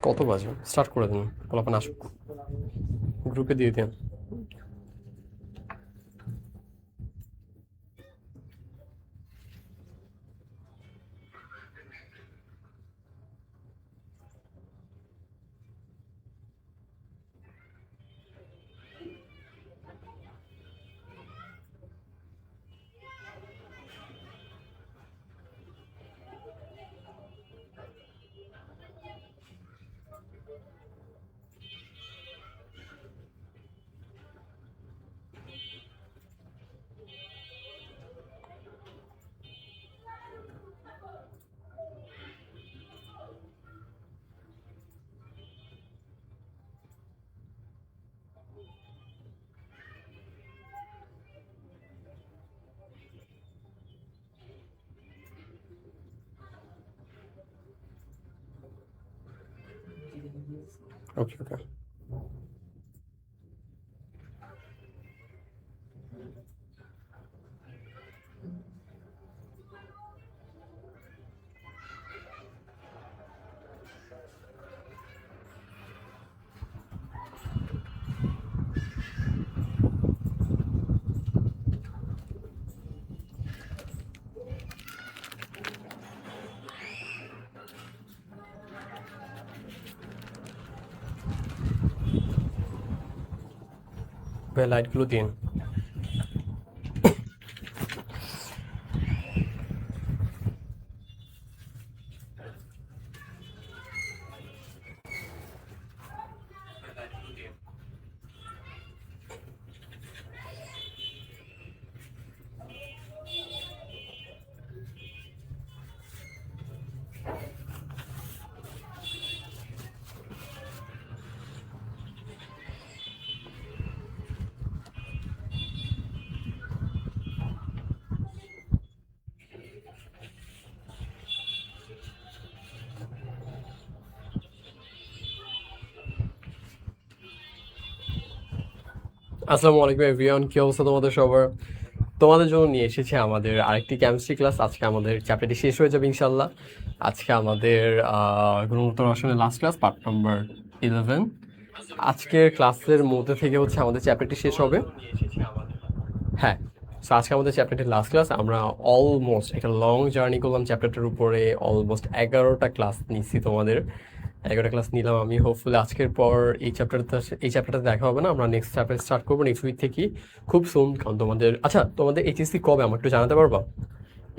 কত বাজে? স্টার্ট করে দিন, পোলাপান আসুক, গ্রুপে দিয়ে দিন। ওকে ওকে। ভাই লাইটগুলো দিন। আসসালামু আলাইকুম এভরিওয়ান, কি অবস্থা তোমাদের সবার? তোমাদের জন্য নিয়ে এসেছি আমাদের আরেকটি কেমিস্ট্রি ক্লাস। আজকে আমাদের চ্যাপ্টারটি শেষ হয়ে যাবে ইনশাল্লাহ। আজকে আমাদের গুণগত রসায়নের লাস্ট ক্লাস, পার্ট নাম্বার 11। আজকের ক্লাসের মধ্যে থেকে হচ্ছে আমাদের চ্যাপ্টারটি শেষ হবে। হ্যাঁ, সো আজকে আমাদের চ্যাপ্টারটির লাস্ট ক্লাস। আমরা অলমোস্ট একটা লং জার্নি করলাম চ্যাপ্টারটার উপরে। অলমোস্ট 11টা ক্লাস নিচ্ছি তোমাদের, 11টা ক্লাস নিলাম আমি। হোপফুলি আজকের পর এই চ্যাপ্টারটা দেখা হবে না, আমরা নেক্সট চ্যাপ্টার স্টার্ট করবো নেক্সট উইক থেকে, খুব সুন। কারণ তোমাদের এইচএসসি কবে আমাকে একটু জানাতে পারবা?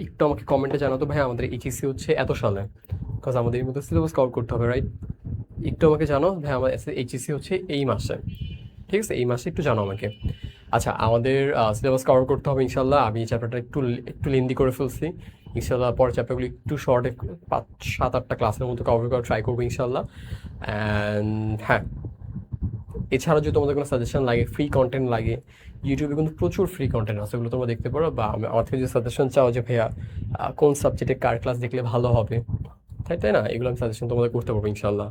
একটু আমাকে কমেন্টে জানাতো ভাই আমাদের এইচএসসি হচ্ছে এত সালে, বিকজ আমাদের এই মধ্যে সিলেবাস কভার করতে হবে, রাইট? একটু আমাকে জানো ভাই আমার এইচএসসি হচ্ছে এই মাসে, ঠিক আছে? এই মাসে একটু জানো আমাকে। আচ্ছা, আমাদের সিলেবাস কভার করতে হবে ইনশাল্লাহ। আমি এই চ্যাপ্টারটা একটু একটু লেন্দি করে ফেলছি। ইনশাল্লাহ পরের চ্যাপ্টারগুলো একটু শর্টে 5-7-8টা ক্লাসের মতো কভার করার ট্রাই করবো ইনশাল্লাহ। অ্যান্ড হ্যাঁ, এছাড়া যদি তোমাদের কোনো সাজেশন লাগে, ফ্রি কন্টেন্ট লাগে, ইউটিউবে কিন্তু প্রচুর ফ্রি কন্টেন্ট আছে, ওগুলো তোমরা দেখতে পারো। বা আমার থেকে যদি সাজেশন চাও যে ভাইয়া কোন সাবজেক্টে কার ক্লাস দেখলে ভালো হবে, তাই তাই না, এগুলো আমি সাজেশন তোমাদের করতে পারবো ইনশাল্লাহ।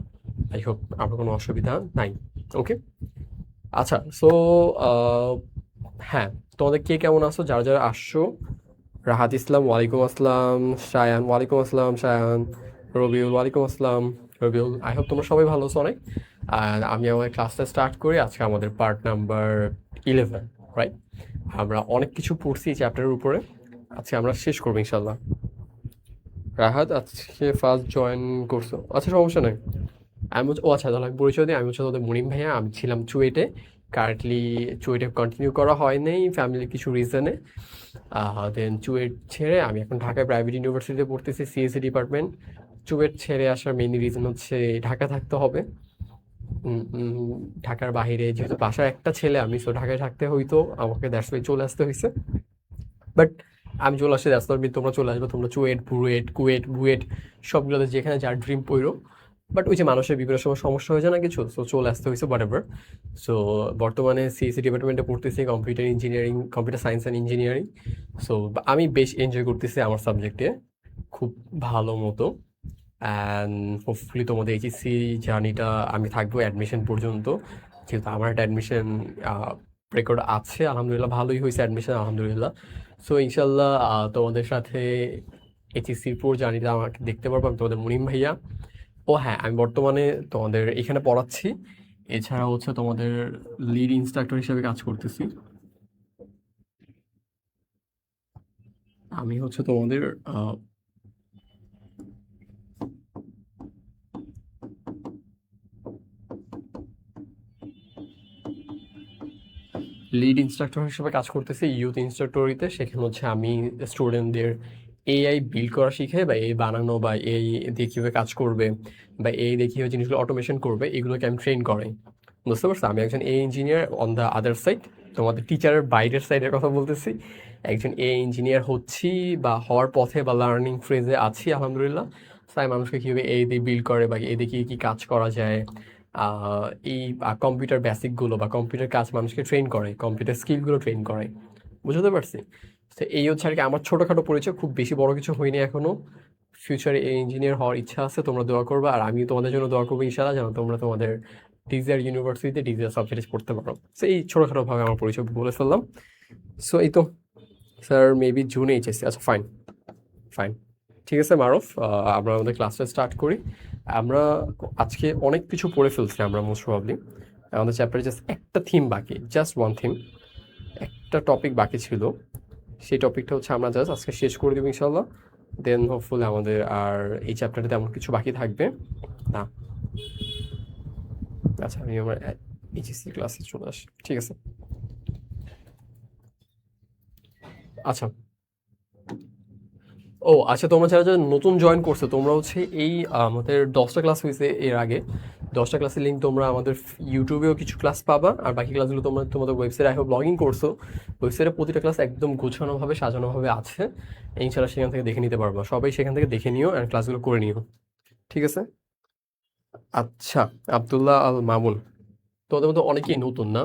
আই হোপ আমার কোনো অসুবিধা নাই। ওকে, আচ্ছা। সো হ্যাঁ, তোমাদের কে কেমন আছো যারা যারা আসছো? রাহাত ইসলাম ওয়ালাইকুম আসসালাম, সায়ান ওয়ালাইকুম আসসালাম, সায়ান, রবিউল ওয়ালাইকুম আসসালাম, রবিউল। আই হোপ তোমরা সবাই ভালো আছো অনেক। আর আমি আমার ক্লাসটা স্টার্ট করি। আজকে আমাদের পার্ট নাম্বার 11, রাইট? আমরা অনেক কিছু পড়ছি এই চ্যাপ্টারের উপরে, আজকে আমরা শেষ করবো ইনশাল্লাহ। রাহাত আজকে ফার্স্ট জয়েন করছো, আচ্ছা সমস্যা নেই। আচ্ছা, তাহলে আমি পরিচয় দিই। আমি হচ্ছে তোদের মুনিম ভাইয়া। আমি ছিলাম চুয়েটে, কারেন্টলি চুয়েটে কন্টিনিউ করা হয় নাই ফ্যামিলির কিছু রিজনে। দেন চুয়েট ছেড়ে আমি এখন ঢাকায় প্রাইভেট ইউনিভার্সিটিতে পড়তেছি, সিএসসি ডিপার্টমেন্ট। চুয়েট ছেড়ে আসার মেইন রিজন হচ্ছে ঢাকা থাকতে হবে। ঢাকার বাইরে যেহেতু বাসার একটা ছেলে আমি, সো ঢাকায় থাকতে হইতো আমাকে, দ্যাটস ওয়াই চলে আসতে হয়েছে। বাট আমি চলে আসছি, দ্যাটস নট মিন তোমরা চলে আসবে। তোমরা চুয়েট, বুয়েট, কুয়েট, বুয়েট সবগুলোতে যেখানে যার ড্রিম পড়ো। বাট ওই যে মানুষের বিভিন্ন সময় সমস্যা হয়ে যায় না কিছু, সো চলে আসতে হয়েছে হোয়াট এভার। সো বর্তমানে সিএসসি ডিপার্টমেন্টে পড়তেছি computer engineering, computer science and engineering. So আমি বেশ এনজয় করতেছি আমার সাবজেক্টে, খুব ভালো মতো। অ্যান্ড হোপফুলি তোমাদের এইচএসসি জার্নিটা আমি থাকবো অ্যাডমিশন পর্যন্ত, যেহেতু আমার একটা অ্যাডমিশন রেকর্ড আছে, আলহামদুলিল্লাহ ভালোই হয়েছে অ্যাডমিশন, আলহামদুলিল্লাহ। সো ইনশাল্লাহ তোমাদের সাথে এইচএসসির পুরো জার্নিটা আমাকে দেখতে পারবো। আমি তোমাদের মুনিম ভাইয়া। ও হ্যাঁ, আমি বর্তমানে তোমাদের এখানে পড়াচ্ছি, এছাড়া হচ্ছে তোমাদের লিড ইনস্ট্রাক্টর হিসেবে কাজ করতেছি। আমি হচ্ছে তোমাদের লিড ইনস্ট্রাক্টর হিসেবে কাজ করতেছি ইউথ ইনস্ট্রাক্টরিতে। সেখানে হচ্ছে আমি স্টুডেন্টদের এআই বিল্ড করা শিখে, বা এআই বানানো, বা এআই দিয়ে কীভাবে কাজ করবে, বা এআই দিয়ে কীভাবে জিনিসগুলো অটোমেশন করবে, এগুলোকে আমি ট্রেন করাই। বুঝতে পারছো? আমি একজন AI engineer on the other side, তোমাদের টিচারের বাইরের সাইডের কথা বলতেছি। একজন এআই ইঞ্জিনিয়ার হচ্ছি, বা হওয়ার পথে, বা লার্নিং ফ্রেজে আছি আলহামদুলিল্লাহ। তাই মানুষকে কীভাবে এআই দিয়ে বিল্ড করে, বা এআই দিয়ে কী কাজ করা যায়, এই কম্পিউটার বেসিকগুলো বা কম্পিউটার কাজ মানুষকে ট্রেন করে, কম্পিউটার স্কিলগুলো ট্রেন করে। বুঝতে পারছি? তো এই হচ্ছে আর কি আমার ছোটোখাটো পরিচয়, খুব বেশি বড় কিছু হয়নি এখনও। ফিউচারে এই ইঞ্জিনিয়ার হওয়ার ইচ্ছা আছে, তোমরা দোয়া করবে, আর আমি তোমাদের জন্য দোয়া করবো ইনশাআল্লাহ, যেন তোমরা তোমাদের ডিজায়ার ইউনিভার্সিটিতে ডিজায়ার সাবজেক্ট পড়তে পারো। সো এই ছোটোখাটোভাবে আমার পরিচয় বলে ফেললাম। সো এই তো স্যার, মেবি জুনে এইচএসসি। আচ্ছা, ফাইন ফাইন, ঠিক আছে মারুফ, আমরা আমাদের ক্লাসটা স্টার্ট করি। আমরা আজকে অনেক কিছু পড়ে ফেলছি আমরা মোস্ট প্রবাবলি। আমাদের চ্যাপ্টারে জাস্ট একটা থিম বাকি, জাস্ট ওয়ান থিম, একটা টপিক বাকি ছিল। সেই টপিকটা হচ্ছে আমরা জাস্ট আজকে শেষ করে দেবো ইনশাল্লাহ। দেন হোপফুলি আমাদের আর এই চ্যাপ্টারে তেমন কিছু বাকি থাকবে না। আচ্ছা, আমি আমার এইচএসসি ক্লাসে চলে আসি, ঠিক আছে? আচ্ছা, ও আচ্ছা, তোমরা যারা যারা নতুন জয়েন করছো, তোমরা হচ্ছে এই আমাদের 10টা ক্লাস হয়েছে এর আগে, 10টা ক্লাসের লিঙ্ক তোমরা আমাদের ইউটিউবেও কিছু ক্লাস পাবা, আর বাকি ক্লাসগুলো তোমরা তোমাদের ওয়েবসাইটে আই হোপ লগ ইন করছো। ওয়েবসাইটে প্রতিটা ক্লাস একদম গোছানোভাবে সাজানোভাবে আছে, ইনশাল্লাহ সেখান থেকে দেখে নিতে পারবা। সবাই সেখান থেকে দেখে নিও আর ক্লাসগুলো করে নিও, ঠিক আছে? আচ্ছা, আব্দুল্লাহ আল মামুন, তোমাদের মধ্যে অনেকেই নতুন না?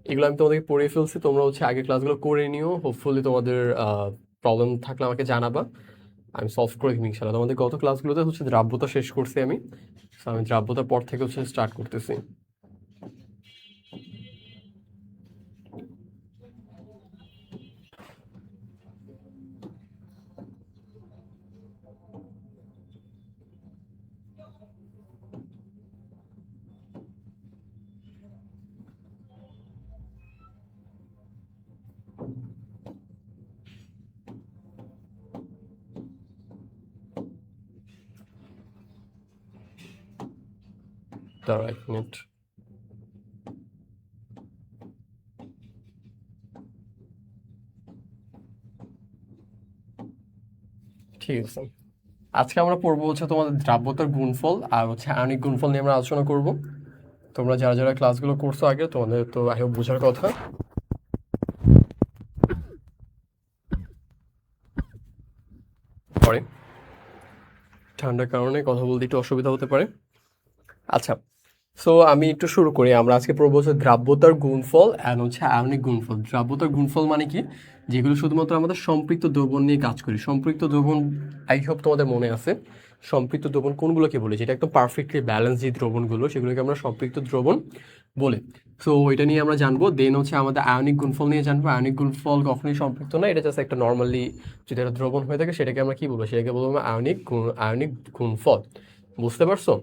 এগুলো আমি তোমাদেরকে পড়িয়ে ফেলছি, তোমরা হচ্ছে আগে ক্লাসগুলো করে নিও। হোপফুলি তোমাদের প্রবলেম থাকলে আমাকে জানাবা, আমি সলভ করে দিব ইনশাল্লাহ। তোমাদের গত ক্লাসগুলোতে হচ্ছে দ্রাব্যতা শেষ করছি আমি, So আমি দ্রাব্যতার পর থেকে হচ্ছে স্টার্ট করতেছি। দাঁড়াও 1 মিনিট। ঠিক আছে, আজকে আমরা পড়বো হচ্ছে তোমাদের দ্রাব্যতার গুণফল আর হচ্ছে আণবিক গুণফল নিয়ে আমরা আলোচনা করব। তোমরা যারা যারা ক্লাসগুলো করছো আগে, তোমাদের তো আই হোপ বোঝার কথা। পরে ঠান্ডার কারণে কথা বলতে একটু অসুবিধা হতে পারে। আচ্ছা, সো আমি একটু শুরু করি। আমরা আজকে পড়বো হচ্ছে দ্রাব্যতার গুণফল অ্যান্ড হচ্ছে আয়নিক গুণফল। দ্রাব্যতার গুণফল মানে কি? যেগুলো শুধুমাত্র আমাদের সম্পৃক্ত দ্রবণ নিয়ে কাজ করি। সম্পৃক্ত দ্রবণ আই হোপ তোমাদের মনে আছে, সম্পৃক্ত দ্রবণ কোনগুলোকে বলি, যেটা একদম পারফেক্টলি ব্যালেন্স যে দ্রবণগুলো, সেগুলোকে আমরা সম্পৃক্ত দ্রবণ বলে। সো এটা নিয়ে আমরা জানবো। দেন হচ্ছে আমাদের আয়নিক গুণফল নিয়ে জানবো। আয়নিক গুণফল কখনোই সম্পৃক্ত না, এটা জাস্ট একটা নর্মালি যদি একটা দ্রবণ হয়ে থাকে সেটাকে আমরা কি বলবো, সেটাকে বলবো আমরা আয়নিক গুণফল। বুঝতে পারছো?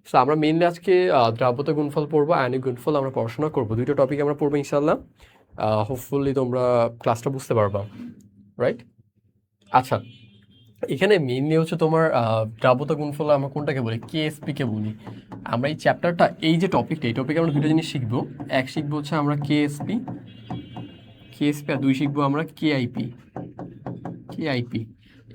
সো আমরা মেইনলি আজকে দ্রাব্যতা গুণফল পড়বো, আয়নিক গুণফল আমরা পড়াশোনা করবো, দুইটা টপিক আমরা পড়বো ইনশাল্লাহ। হোপফুলি তোমরা ক্লাসটা বুঝতে পারবা, রাইট? আচ্ছা, এখানে মেইনলি হচ্ছে তোমার দ্রাব্যতা গুণফল আমরা কোনটাকে বলি, কেএসপি কে বলি। আমরা এই চ্যাপ্টারটা, এই যে টপিকটা, এই টপিকে আমরা দুটো জিনিস শিখবো। এক শিখবো হচ্ছে আমরা কেএসপি, আর দুই শিখবো আমরা কেআইপি।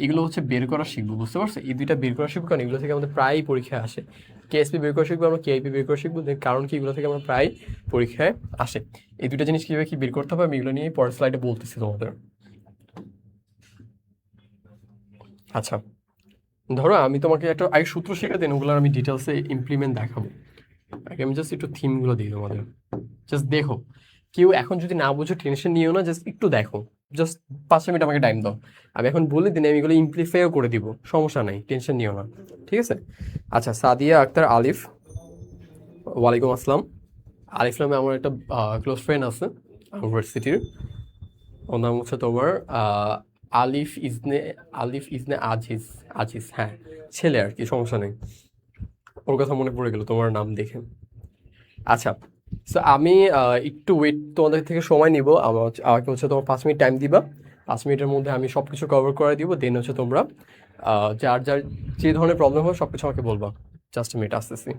এগুলো হচ্ছে বের করা শিখবো, বুঝতে পারছো? এই দুইটা বের করা শিখবো, কারণ এগুলো থেকে আমাদের প্রায়ই পরীক্ষায় আসে। কেএসপি বের করা শিখবো, আমরা কেআইপি বের করা শিখবো। কারণ কি, এগুলো থেকে আমরা প্রায় পরীক্ষায় আসে। এই দুটো জিনিস কীভাবে কি বের করতে হবে আমি এগুলো নিয়ে পরের স্লাইডে বলতেছি তোমাদের। আচ্ছা, ধরো আমি তোমাকে একটা আগে সূত্র শিখে দিন, ওগুলো আমি ডিটেলসে ইমপ্লিমেন্ট দেখাবো। আগে আমি জাস্ট একটু থিমগুলো দিই তোমাদের, জাস্ট দেখো। কেউ এখন যদি না বুঝো টেনশন নিও না, জাস্ট একটু দেখো, জাস্ট 5 মিনিট আমাকে টাইম দাও। আমি এখন বলে দিন, আমি এগুলো ইমপ্লিফাইও করে দিব, সমস্যা নাই, টেনশন নিও না, ঠিক আছে? আচ্ছা, সাদিয়া আক্তার আলিফ, ওয়ালাইকুম আসসালাম। আলিফ নামে আমার একটা ক্লোজ ফ্রেন্ড আছে ইউনিভার্সিটির, ওর নাম হচ্ছে তোমার আলিফ ইজনে আজিজ, আজিজ হ্যাঁ ছেলে আর কি, সমস্যা নেই। ওর কথা মনে পড়ে গেল তোমার নাম দেখে। আচ্ছা, সো আমি একটু ওয়েট তোমাদের থেকে সময় নিব, আমাকে হচ্ছে তোমার 5 মিনিট টাইম দিবা। 5 মিনিটের মধ্যে আমি সব কিছু কভার করে দিব, দেন হচ্ছে তোমরা যার যার যে ধরনের প্রবলেম হবে সব কিছু আমাকে বলবা। জাস্ট মিনিট আসতেছি।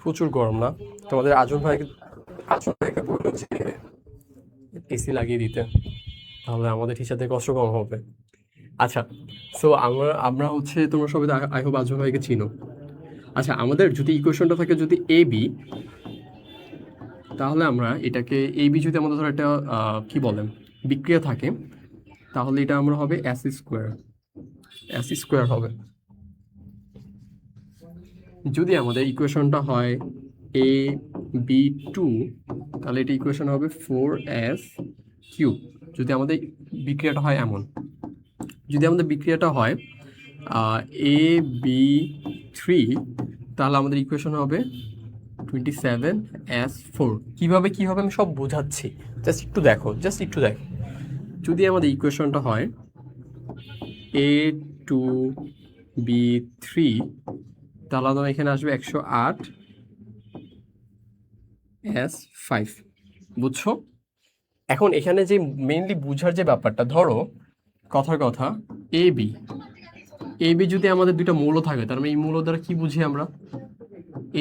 প্রচুর গরম না? তোমাদের আজন ভাইকে বললো যে এসি লাগিয়ে দিতে, তাহলে আমাদের টিচারদের কষ্ট কম হবে। আচ্ছা, সো আমরা হচ্ছে তোমরা সবাই আই হোপ আজন ভাইকে চিনো। আচ্ছা, আমাদের যদি ইকুয়েশনটা থাকে যদি এ বি, তাহলে আমরা এটাকে এ বি যদি আমাদের ধরো একটা কি বলেন বিক্রিয়া থাকে, তাহলে এটা আমরা হবে এস স্কোয়ার হবে। যদি আমাদের ইকুয়েশনটা হয় এ বি টু, তাহলে এটা ইকুয়েশন হবে 4s³ যদি আমাদের বিক্রিয়াটা হয় এমন। যদি আমাদের বিক্রিয়াটা হয় এ বি থ্রি, তাহলে আমাদের ইকুয়েশন হবে 27s4। কিভাবে কি হবে আমি সব বোঝাচ্ছি, জাস্ট একটু দেখো, যদি আমাদের ইকুয়েশনটা হয় এ টু বি থ্রি, তাহলে আমাদের এখানে আসবে 108s5। বুঝছো? এখন এখানে যে মেইনলি বুঝার যে ব্যাপারটা, ধরো কথার কথা এ বি যদি আমাদের দুইটা মৌল থাকে, তার মানে এই মৌল দ্বারা কি বুঝি আমরা?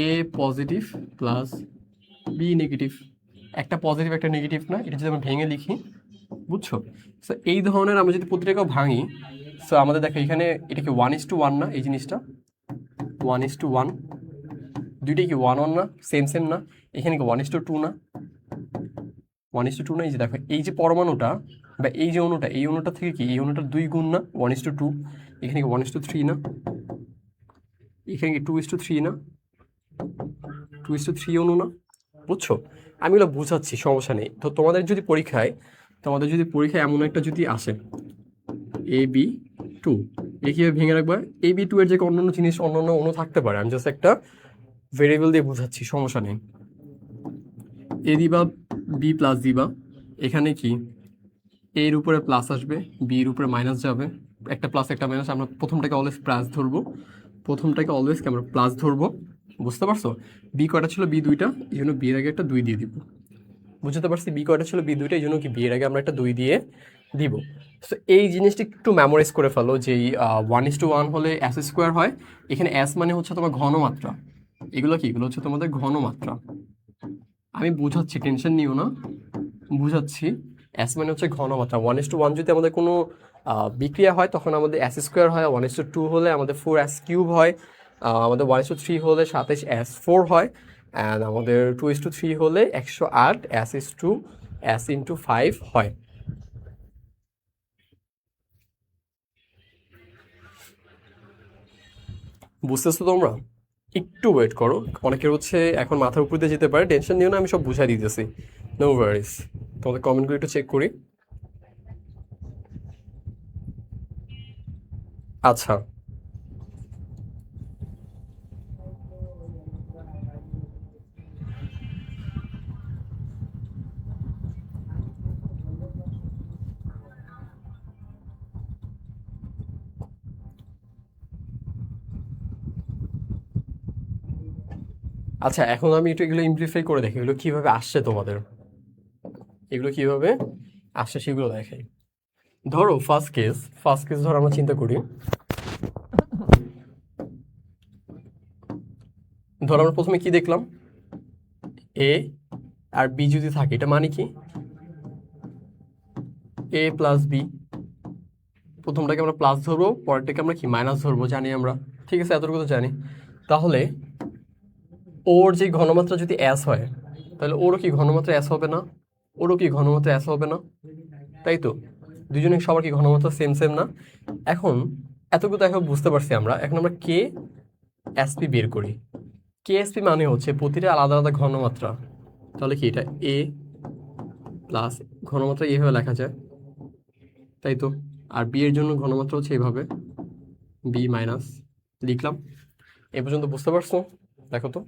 এ পজিটিভ প্লাস বি নেগেটিভ। একটা পজিটিভ একটা নেগেটিভ না, এটা যদি আমরা ভেঙে লিখি, বুঝছো? সো এই ধরনের আমরা যদি প্রত্যেকটাও ভাঙি, সো আমাদের দেখো এখানে এটা কি 1:1 না? এই জিনিসটা 1:1, দুইটাই কি 1:1 না? সেম না? এখানে কি 1:2 না? 1:2 না? এই যে দেখো এই যে পরমাণুটা বা এই যে অণুটা, এই অণুটা থেকে কি এই অণুটার 2 গুণ না? 1:2। এখানে কি 1:3 না? এখানে কি 2:3 না? 2:3 অণু না? বুঝছো? আমি এগুলো বুঝাচ্ছি, সমস্যা নেই। তো তোমাদের যদি পরীক্ষায় এমন একটা যদি আসে এ বি টু, এ কীভাবে ভেঙে রাখবা? এ বি টু এর যে অন্যান্য জিনিস অন্যান্য অণু থাকতে পারে, আমি জাস্ট একটা ভেরিয়েবল দিয়ে বুঝাচ্ছি, সমস্যা নেই। এ দিবা, বি প্লাস দিবা, এখানে কি এর উপরে প্লাস আসবে, বির উপরে মাইনাস যাবে, একটা প্লাস একটা মাইনাস। আমরা প্রথমটাকে অলওয়েজ প্লাস ধরবো, আমরা প্লাস ধরবো। বুঝতে পারছো? বি কয়টা ছিল? বি দুইটা, এই জন্য বিয়ের আগে একটা 2 দিয়ে দিব। বুঝতে পারছি? বি কয়টা ছিল? বি দুইটা, এই জন্য কি বিয়ের আগে আমরা একটা 2 দিয়ে দিব। সো এই জিনিসটা একটু মেমোরাইজ করে ফেলো যে 1:1 হলে s² হয়। এখানে s মানে হচ্ছে তোমার ঘনমাত্রা। এগুলো হচ্ছে তোমাদের ঘনমাত্রা। আমি বুঝাচ্ছি, টেনশন নিও না, বুঝাচ্ছি। s মানে হচ্ছে ঘনমাত্রা। 1:1 যদি আমাদের কোনো বিক্রিয়া হয়, তখন আমাদের s² হয়। 1:2 হলে আমাদের 4s³ হয়। আমাদের 1:3 হলে 27s4 হয়। অ্যান্ড আমাদের 2:3 হলে 108s/5 হয়। বুঝতেছো তোমরা? একটু ওয়েট করো, অনেকের হচ্ছে এখন মাথার উপর দিয়ে যেতে পারে, টেনশন নিও না, আমি সব বুঝাই দিতেছি, নো ওয়ারিস। তোমাদের কমেন্টগুলো একটু চেক করি। আচ্ছা, আচ্ছা, এখন আমি একটু এগুলো ইমপ্লিফাই করে দেখি এগুলো কিভাবে আসছে তোমাদের, সেগুলো দেখাই। ধরো ফার্স্ট কেস ধরো আমরা চিন্তা করি। ধরো আমরা প্রথমে কি দেখলাম, এ আর বি যদি থাকে, এটা মানে কি এ প্লাস বি। প্রথমটাকে আমরা প্লাস ধরবো, পরেরটাকে আমরা কি মাইনাস ধরবো, জানি আমরা। ঠিক আছে, এতটুকু তো জানি। তাহলে ওর যে ঘনমাত্রা যদি এস হয়, তাহলে ওরও কি ঘনমাত্রা এস হবে না? তাই তো? দুজনে সবার কি ঘনমাত্রা সেম না? এখন এতটুকু তো এখন বুঝতে পারছি আমরা। এখন আমরা কে এসপি বের করি। কে এসপি মানে হচ্ছে প্রতিটা আলাদা আলাদা ঘনমাত্রা। তাহলে কি এটা এ প্লাস ঘনমাত্রা এইভাবে লেখা যায়, তাই তো? আর বি এর জন্য ঘনমাত্রা হচ্ছে এইভাবে, বি মাইনাস লিখলাম। এ পর্যন্ত বুঝতে পারছো? দেখো তো,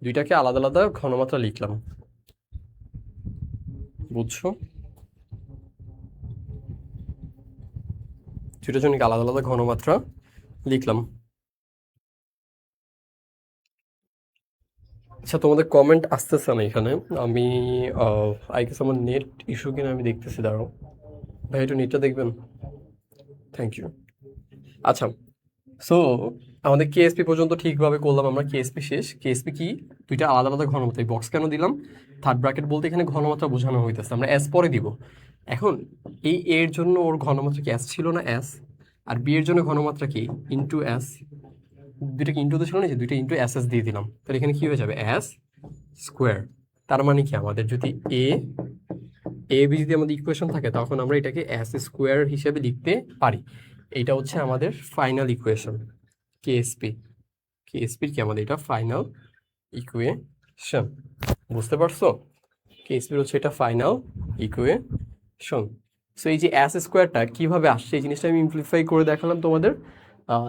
দুইটাকে আলাদা আলাদা ঘনমাত্রা লিখলাম, বুঝছো? দুইটার জন্য আলাদা আলাদা ঘনমাত্রা লিখলাম। আচ্ছা, তোমাদের কমেন্ট আসতেছে না এখানে। আমি আই গেস আমার নেট ইস্যু কিনা আমি দেখতেছি, দাঁড়াও ভাই, একটু নেটটা দেখবেন, থ্যাংক ইউ। আচ্ছা, সো আমাদের কেএসপি পর্যন্ত ঠিকভাবে করলাম আমরা, কেএসপি শেষ। কেএসপি কি? দুইটা আলাদা আলাদা ঘনমাত্রা। এই বক্স কেন দিলাম? থার্ড ব্র্যাকেট বলতে এখানে ঘনমাত্রা বোঝানো হইতেছে, আমরা এস পরে দিব। এখন এই এর জন্য ওর ঘনমাত্রা কি এস ছিল না? এস। আর বি এর জন্য ঘনমাত্রা কি? Into S. দুইটাকে ইন্টু তো ছিল না, যে দুইটা ইন্টু এস এস দিয়ে দিলাম, তাহলে এখানে কি হয়ে যাবে? S square. তার মানে কি, আমাদের যদি এ বি যদি আমাদের ইকুয়েশন থাকে, তখন আমরা এটাকে এস স্কোয়ার হিসেবে লিখতে পারি। এইটা হচ্ছে আমাদের ফাইনাল ইকুয়েশন, কেএসপি। কেএসপির কি আমাদের এটা ফাইনাল ইকুয়েশন, বুঝতে পারছো? কেএসপির হচ্ছে এটা ফাইনাল ইকুয়েশন। সো এই যে এস স্কোয়ারটা কিভাবে আসছে, এই জিনিসটা আমি ইমপ্লিফাই করে দেখালাম তোমাদের।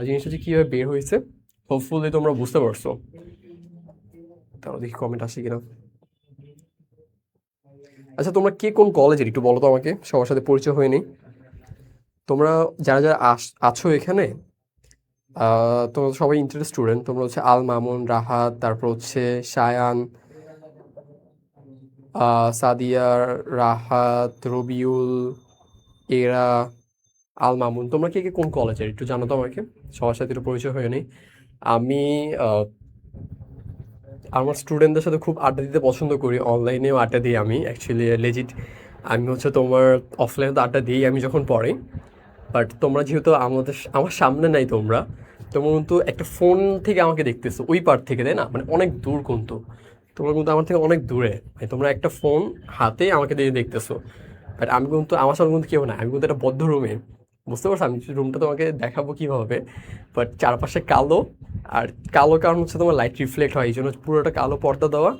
জিনিসটা হচ্ছে কীভাবে বের হয়েছে, হোপফুলি তোমরা বুঝতে পারছো। তারও দেখি কমেন্ট আসে কিনা। আচ্ছা, তোমরা কে কোন কলেজের একটু বলো তো আমাকে, সবার সাথে পরিচয় হয়ে নেই। তোমরা যারা যারা আছো এখানে, তোমরা সবাই ইন্টার স্টুডেন্ট। তোমরা হচ্ছে আল মামুন, রাহাত, তারপর হচ্ছে সায়ান, সাদিয়া, রাহাত, রবিউল, এরা, আল মামুন। তোমরা কে কে কোন কলেজের একটু জানো তো আমাকে, সবার সাথে একটু পরিচয় হয়ে নেই। আমি আমার স্টুডেন্টদের সাথে খুব আড্ডা দিতে পছন্দ করি, অনলাইনেও আড্ডা দিই আমি, অ্যাকচুয়ালি লেজিট। আমি হচ্ছে তোমার অফলাইনে তো আড্ডা দিই আমি যখন পড়াই, বাট তোমরা যেহেতু আমার সামনে নাই, তোমরা কিন্তু একটা ফোন থেকে আমাকে দেখতেছো ওই পার থেকে, তাই না? মানে অনেক দূর কিন্তু, তোমরা কিন্তু আমার থেকে অনেক দূরে, মানে তোমরা একটা ফোন হাতে আমাকে দিয়ে দেখতেছো। বাট আমি কিন্তু, আমার সামনে কিন্তু কেউ না, আমি কিন্তু একটা বদ্ধ রুমে, বুঝতে পারছো? আমি রুমটা তোমাকে দেখাবো কীভাবে, বাট চারপাশে কালো। আর কালো কারণ হচ্ছে তোমার লাইট রিফ্লেক্ট হয়, এই জন্য পুরোটা কালো পর্দা দেওয়া।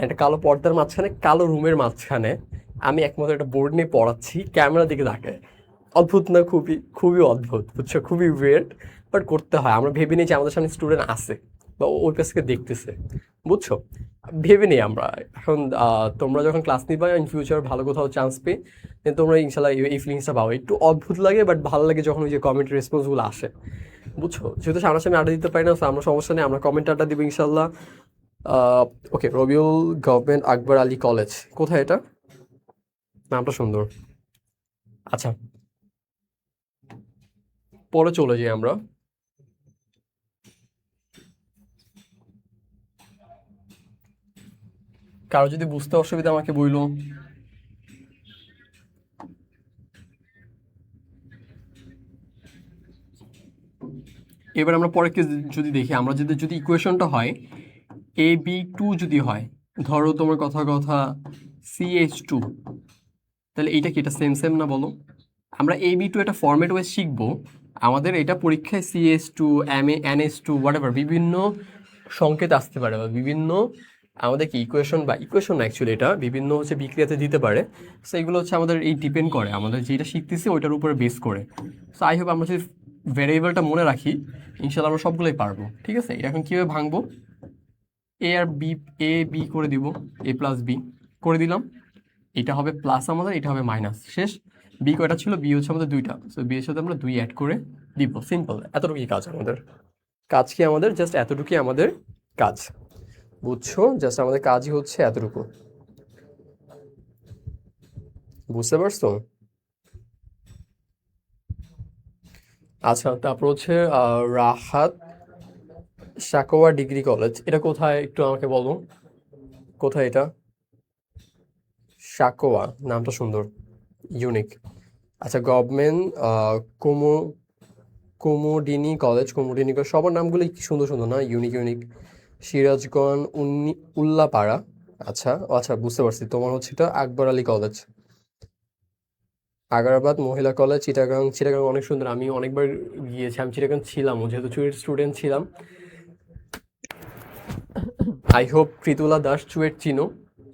একটা কালো পর্দার মাঝখানে, কালো রুমের মাঝখানে আমি একমাত্র একটা বোর্ড নিয়ে পড়াচ্ছি, ক্যামেরা দিকে তাকায়। অদ্ভুত না? খুবই খুবই অদ্ভুত, বুঝছো? খুবই ওয়ের্ড, বাট করতে হয়। আমরা ভেবে নিই যে আমাদের সামনে স্টুডেন্ট আছে বা ওই কাছ থেকে দেখতেছে, বুঝছো? ভেবে নিই আমরা। এখন তোমরা যখন ক্লাস নিবা ইন ফিউচার, ভালো কোথাও চান্স পেয়ে, দেন তোমরা ইনশাল্লাহ এই ফিলিংসটা পাবো। একটু অদ্ভুত লাগে, বাট ভালো লাগে যখন ওই যে কমেন্ট রেসপন্সগুলো আসে, বুঝছো? যেহেতু সামনাসামনি আড্ডা দিতে পারি না, আমরা সমস্যা নেই, আমরা কমেন্ট আড্ডা দিব ইনশাল্লাহ। ওকে, রবিউল গভর্নমেন্ট আকবর আলী কলেজ, কোথায় এটা? নামটা সুন্দর। আচ্ছা, পরে চলে যাই আমরা। কারো যদি বুঝতে অসুবিধা আমাকে বইলো। এবার আমরা পরে যদি দেখি, আমরা যদি ইকুয়েশনটা হয় AB2 যদি হয়, ধরো তোমার কথা কথা CH2, তাহলে এইটা কি, এটা সেম সেম না বলো? আমরা AB2 একটা ফরম্যাট ওয়াইজ শিখবো। আমাদের এটা পরীক্ষায় CH2, NH2 হোয়াটএভার বিভিন্ন সংকেত আসতে পারে, বা বিভিন্ন আমাদের কি ইকুয়েশন, বা ইকুয়েশন না অ্যাকচুয়ালি, এটা বিভিন্ন হচ্ছে বিক্রিয়াতে দিতে পারে। সো এগুলো হচ্ছে আমাদের এই ডিপেন্ড করে আমাদের যেটা শিখতেছি ওইটার উপরে বেস করে। সো আই হোপ আমরা যদি ভ্যারিয়েবলটা মনে রাখি, ইনশাল্লাহ আমরা সবগুলোই পারবো। ঠিক আছে, এটা এখন কীভাবে ভাঙবো? এ আর বি, এ বি করে দিব, A প্লাস বি করে দিলাম। এটা হবে প্লাস আমাদের, এটা হবে মাইনাস, শেষ। বি কয়টা ছিল? বি হচ্ছে আমাদের দুইটা, সো বি এর সাথে আমরা 2 অ্যাড করে দিব, সিম্পল। এতটুকুই কাজ আমাদের। কাজ কি আমাদের? জাস্ট এতটুকুই আমাদের কাজ, বুঝছো? জাস্ট আমাদের কাজই হচ্ছে এতটুকু, বুঝতে পারছো? আচ্ছা, তারপর হচ্ছে রাহাত সাকোয়া ডিগ্রি কলেজ, এটা কোথায় একটু আমাকে বলো, কোথায় এটা? সাকোয়া, নামটা সুন্দর, ইউনিক। আচ্ছা, গভর্নমেন্ট কুমু কুমুডিনি কলেজ, কুমুডিনি কলেজ, সবার নামগুলো কি সুন্দর সুন্দর না, ইউনিক ইউনিক। সিরাজগঞ্জ উল্লাপাড়া। আচ্ছা আচ্ছা, বুঝতে পারছি, তোমার হচ্ছে এটা আকবর আলী কলেজ। আগ্রাবাদ মহিলা কলেজ, চিটাগাং। চিটাগাং অনেক সুন্দর, আমি অনেকবার গিয়েছি, আমি চিটাগাং ছিলাম, যেহেতু চুয়েট স্টুডেন্ট ছিলাম। I hope Pritula Das CUET চিনো,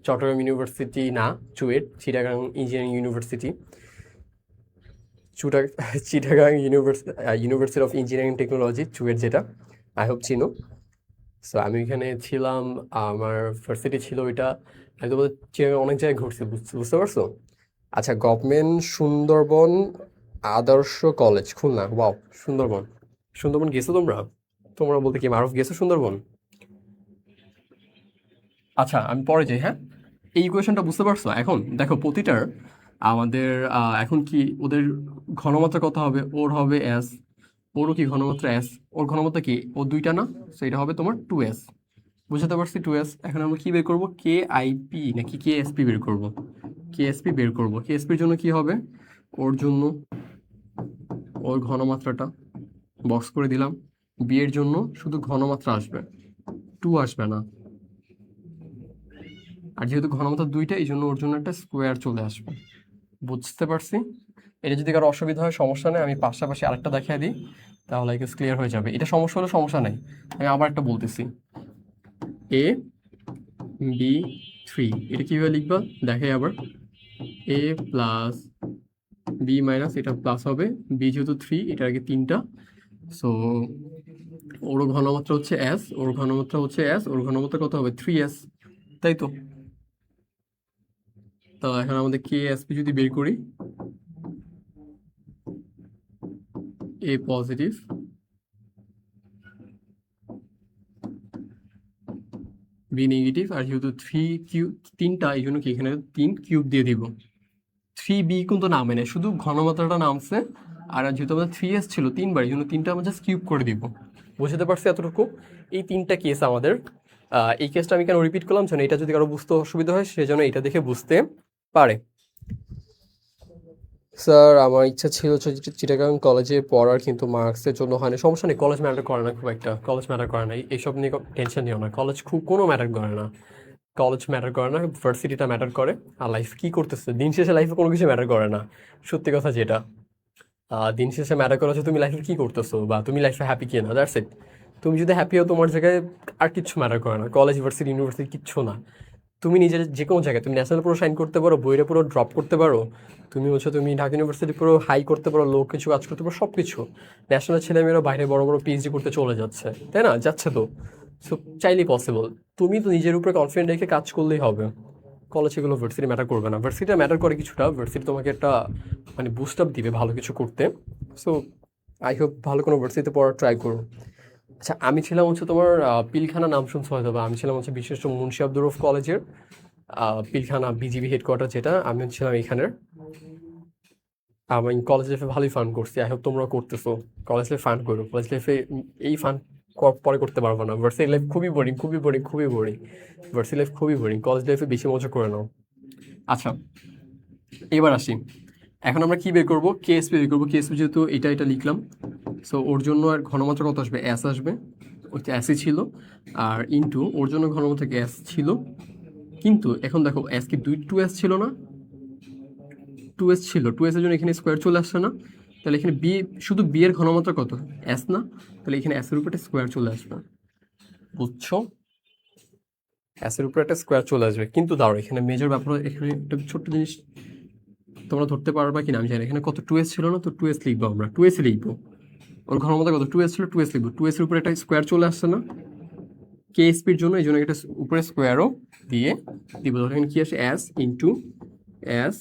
চট্টগ্রাম ইউনিভার্সিটি না, চুয়েট, চিটাগাং ইঞ্জিনিয়ারিং ইউনিভার্সিটি। চুটা Chittagong university of engineering technology CUET, যেটা আই হোপ চিনো। সো আমি এখানে ছিলাম, আমার ভার্সিটি ছিল ওইটা। আমি তোমাদের চিটাগাং অনেক জায়গায় ঘুরছি, বুঝতে পারছো? আচ্ছা, গভর্নমেন্ট সুন্দরবন আদর্শ কলেজ খুলনা, ওয়াও। সুন্দরবন, সুন্দরবন গেছো তোমরা? তোমরা বলতে কি মারুফ গেছো সুন্দরবন? আচ্ছা আমি পরে যাই, হ্যাঁ। এই ইকুয়েশনটা বুঝতে পারছো? এখন দেখো প্রতিটার আমাদের এখন কি ওদের ঘনমাত্রা কত হবে? ওর হবে এস, ওরও কি ঘনমাত্রা এস, ওর ঘনমাত্রা কি ও দুইটা না, সেটা হবে তোমার 2s। বুঝতে পারছি 2s। এখন আমরা কি বের করবো? কে আইপি নাকি কে এসপি বের করবো? কে এসপি বের করবো। কে এসপির জন্য কি হবে? ওর জন্য ওর ঘনমাত্রাটা বক্স করে দিলাম। বি এর জন্য শুধু ঘনমাত্রা আসবে, 2 আসবে না। আর যেহেতু ঘনমাত্রা দুইটা, এই জন্য ওর জন্য একটা স্কোয়ার চলে আসবে। বুঝতে পারছি। এটা যদি কারো অসুবিধা হয় সমস্যা নেই, আমি পাশাপাশি আরেকটা দেখিয়ে দিই, তাহলে ক্লিয়ার হয়ে যাবে। এটা সমস্যা হলে সমস্যা নেই, আমি আবার একটা বলতেছি। এ বি 3, এটা কীভাবে লিখবা দেখাই আবার। এ প্লাস বি মাইনাস, এটা প্লাস হবে, বি যেহেতু 3, এটা আগে 3টা। সো ওর ঘনমাত্রা হচ্ছে এস, ওর ঘনমাত্রা হচ্ছে এস, ওর ঘনমাত্রা কত হবে? 3s, তাই তো? তো এখন আমাদের কে এসপি যদি বের করি, এ পজিটিভ, বি নেগেটিভ, আর যেহেতু 3 এই জন্য কি এখানে 3 কিউব দিয়ে দিব। 3b কিন্তু নামে নেই, শুধু ঘনমাত্রাটা নামছে। আর যেহেতু আমাদের 3s ছিল 3বার, এই জন্য 3টা আমরা জাস্ট কিউব করে দিব। বুঝতে পারছি এতটুকু? এই 3টা কেস আমাদের। এই কেসটা আমি কেন রিপিট করলাম, যেন এটা যদি কারো বুঝতে অসুবিধা হয় সেজন্য এটা দেখে বুঝতে পারে। স্যার আমার ইচ্ছা ছিল চিটাগাং কলেজে পড়ার, কিন্তু মার্কসের জন্য হয় না। সমস্যা নেই, কলেজ ম্যাটার করে না খুব একটা, কলেজ ম্যাটার করে না, এইসব নিয়ে টেনশন নিও না। কলেজ খুব কোনো ম্যাটার করে না, কলেজ ম্যাটার করে না, ভার্সিটিটা ম্যাটার করে। আর লাইফ কী করতেছে, দিন শেষে লাইফে কোনো কিছু ম্যাটার করে না, সত্যি কথা যেটা। দিন শেষে ম্যাটার করে হচ্ছে তুমি লাইফে কী করতেছো বা তুমি লাইফে হ্যাপি কি না, দ্যাটস ইট। তুমি যদি হ্যাপি হও তোমার জায়গায় আর কিচ্ছু ম্যাটার করে না, কলেজ ভার্সিটি ইউনিভার্সিটি কিচ্ছু না। তুমি নিজের যে কোনো জায়গায় তুমি ন্যাশনাল পুরো সাইন করতে পারো, বইরে পুরো ড্রপ করতে পারো, তুমি ঢাকা ইউনিভার্সিটি পুরো হাই করতে পারো, লো কিছু কাজ করতে পারো, সব কিছু। ন্যাশনাল ছেলেমেয়েরা বাইরে বড় বড় পিএইচডি করতে চলে যাচ্ছে, তাই না? যাচ্ছে তো। সো চাইলেই পসিবল। তুমি তো নিজের উপরে কনফিডেন্ট রেখে কাজ করলেই হবে। কলেজ এগুলো ভার্সিটি ম্যাটার করবে না, ভার্সিটিটা ম্যাটার করে কিছুটা, ভার্সিটি তোমাকে একটা মানে বুস্ট আপ দিবে ভালো কিছু করতে। সো আই হোপ ভালো কোনো ভার্সিটিতে পড়ার ট্রাই করো। আচ্ছা আমি ছিলাম হচ্ছে তোমার পিলখানা, নাম শুনছো হয়তো বা। আমি ছিলাম হচ্ছে বিশেষ মুন্সি আব্দুর রউফ কলেজের পিলখানা বিজিবি হেডকোয়ার্টার, যেটা আমি ছিলাম এখানের। আমি কলেজ লাইফে ভালোই ফান করছি, আই হোপ তোমরা করতেছো। কলেজ লাইফে ফান করো, কলেজ লাইফে এই ফান পরে করতে পারবো না। ভার্সিটি লাইফ খুবই বোরিং, খুবই বোরিং, খুবই বোরিং। ভার্সিটি লাইফ খুবই বোরিং, কলেজ লাইফে বেশি মজা করে নাও। আচ্ছা এবার আসি, এখন আমরা কি বের করবো? কেএসপি বের করবো। কেএসপি যেহেতু এটা লিখলাম, সো ওর জন্য আর ঘনমাত্রা কত আসবে? এস আসবে, ওইটা অ্যাসই ছিল। আর ইন্টু ওর জন্য ঘনমাত্রা গ্যাস ছিল, কিন্তু এখন দেখো এস কি 2s ছিল না? 2s ছিল, 2s এর জন্য এখানে স্কোয়ার চলে আসছে না? তাহলে এখানে বি, শুধু বি এর ঘনমাত্রা কত? এস না? তাহলে এখানে এস এর উপরে স্কোয়ার চলে আসবে। বুঝছো? এস এর উপরে একটা স্কোয়ার চলে আসবে। কিন্তু দাঁড়ো, এখানে মেজর ব্যাপার, এখানে একটা ছোট্ট জিনিস তোমরা ধরতে পারবা কিনা আমি জানি। এখানে কত 2s ছিল না? তো 2s লিখবো আমরা, 2s লিখবো। ওর ঘনমাত্রা কত? 2s ছিল, 2s লিখবো। 2s এর উপরে একটা স্কোয়ার চলে আসছে না কেএসপির জন্য? এই জন্য একটা উপরে স্কোয়ারও দিয়ে দিব। এখানে কি আসে? এস ইন্টু এস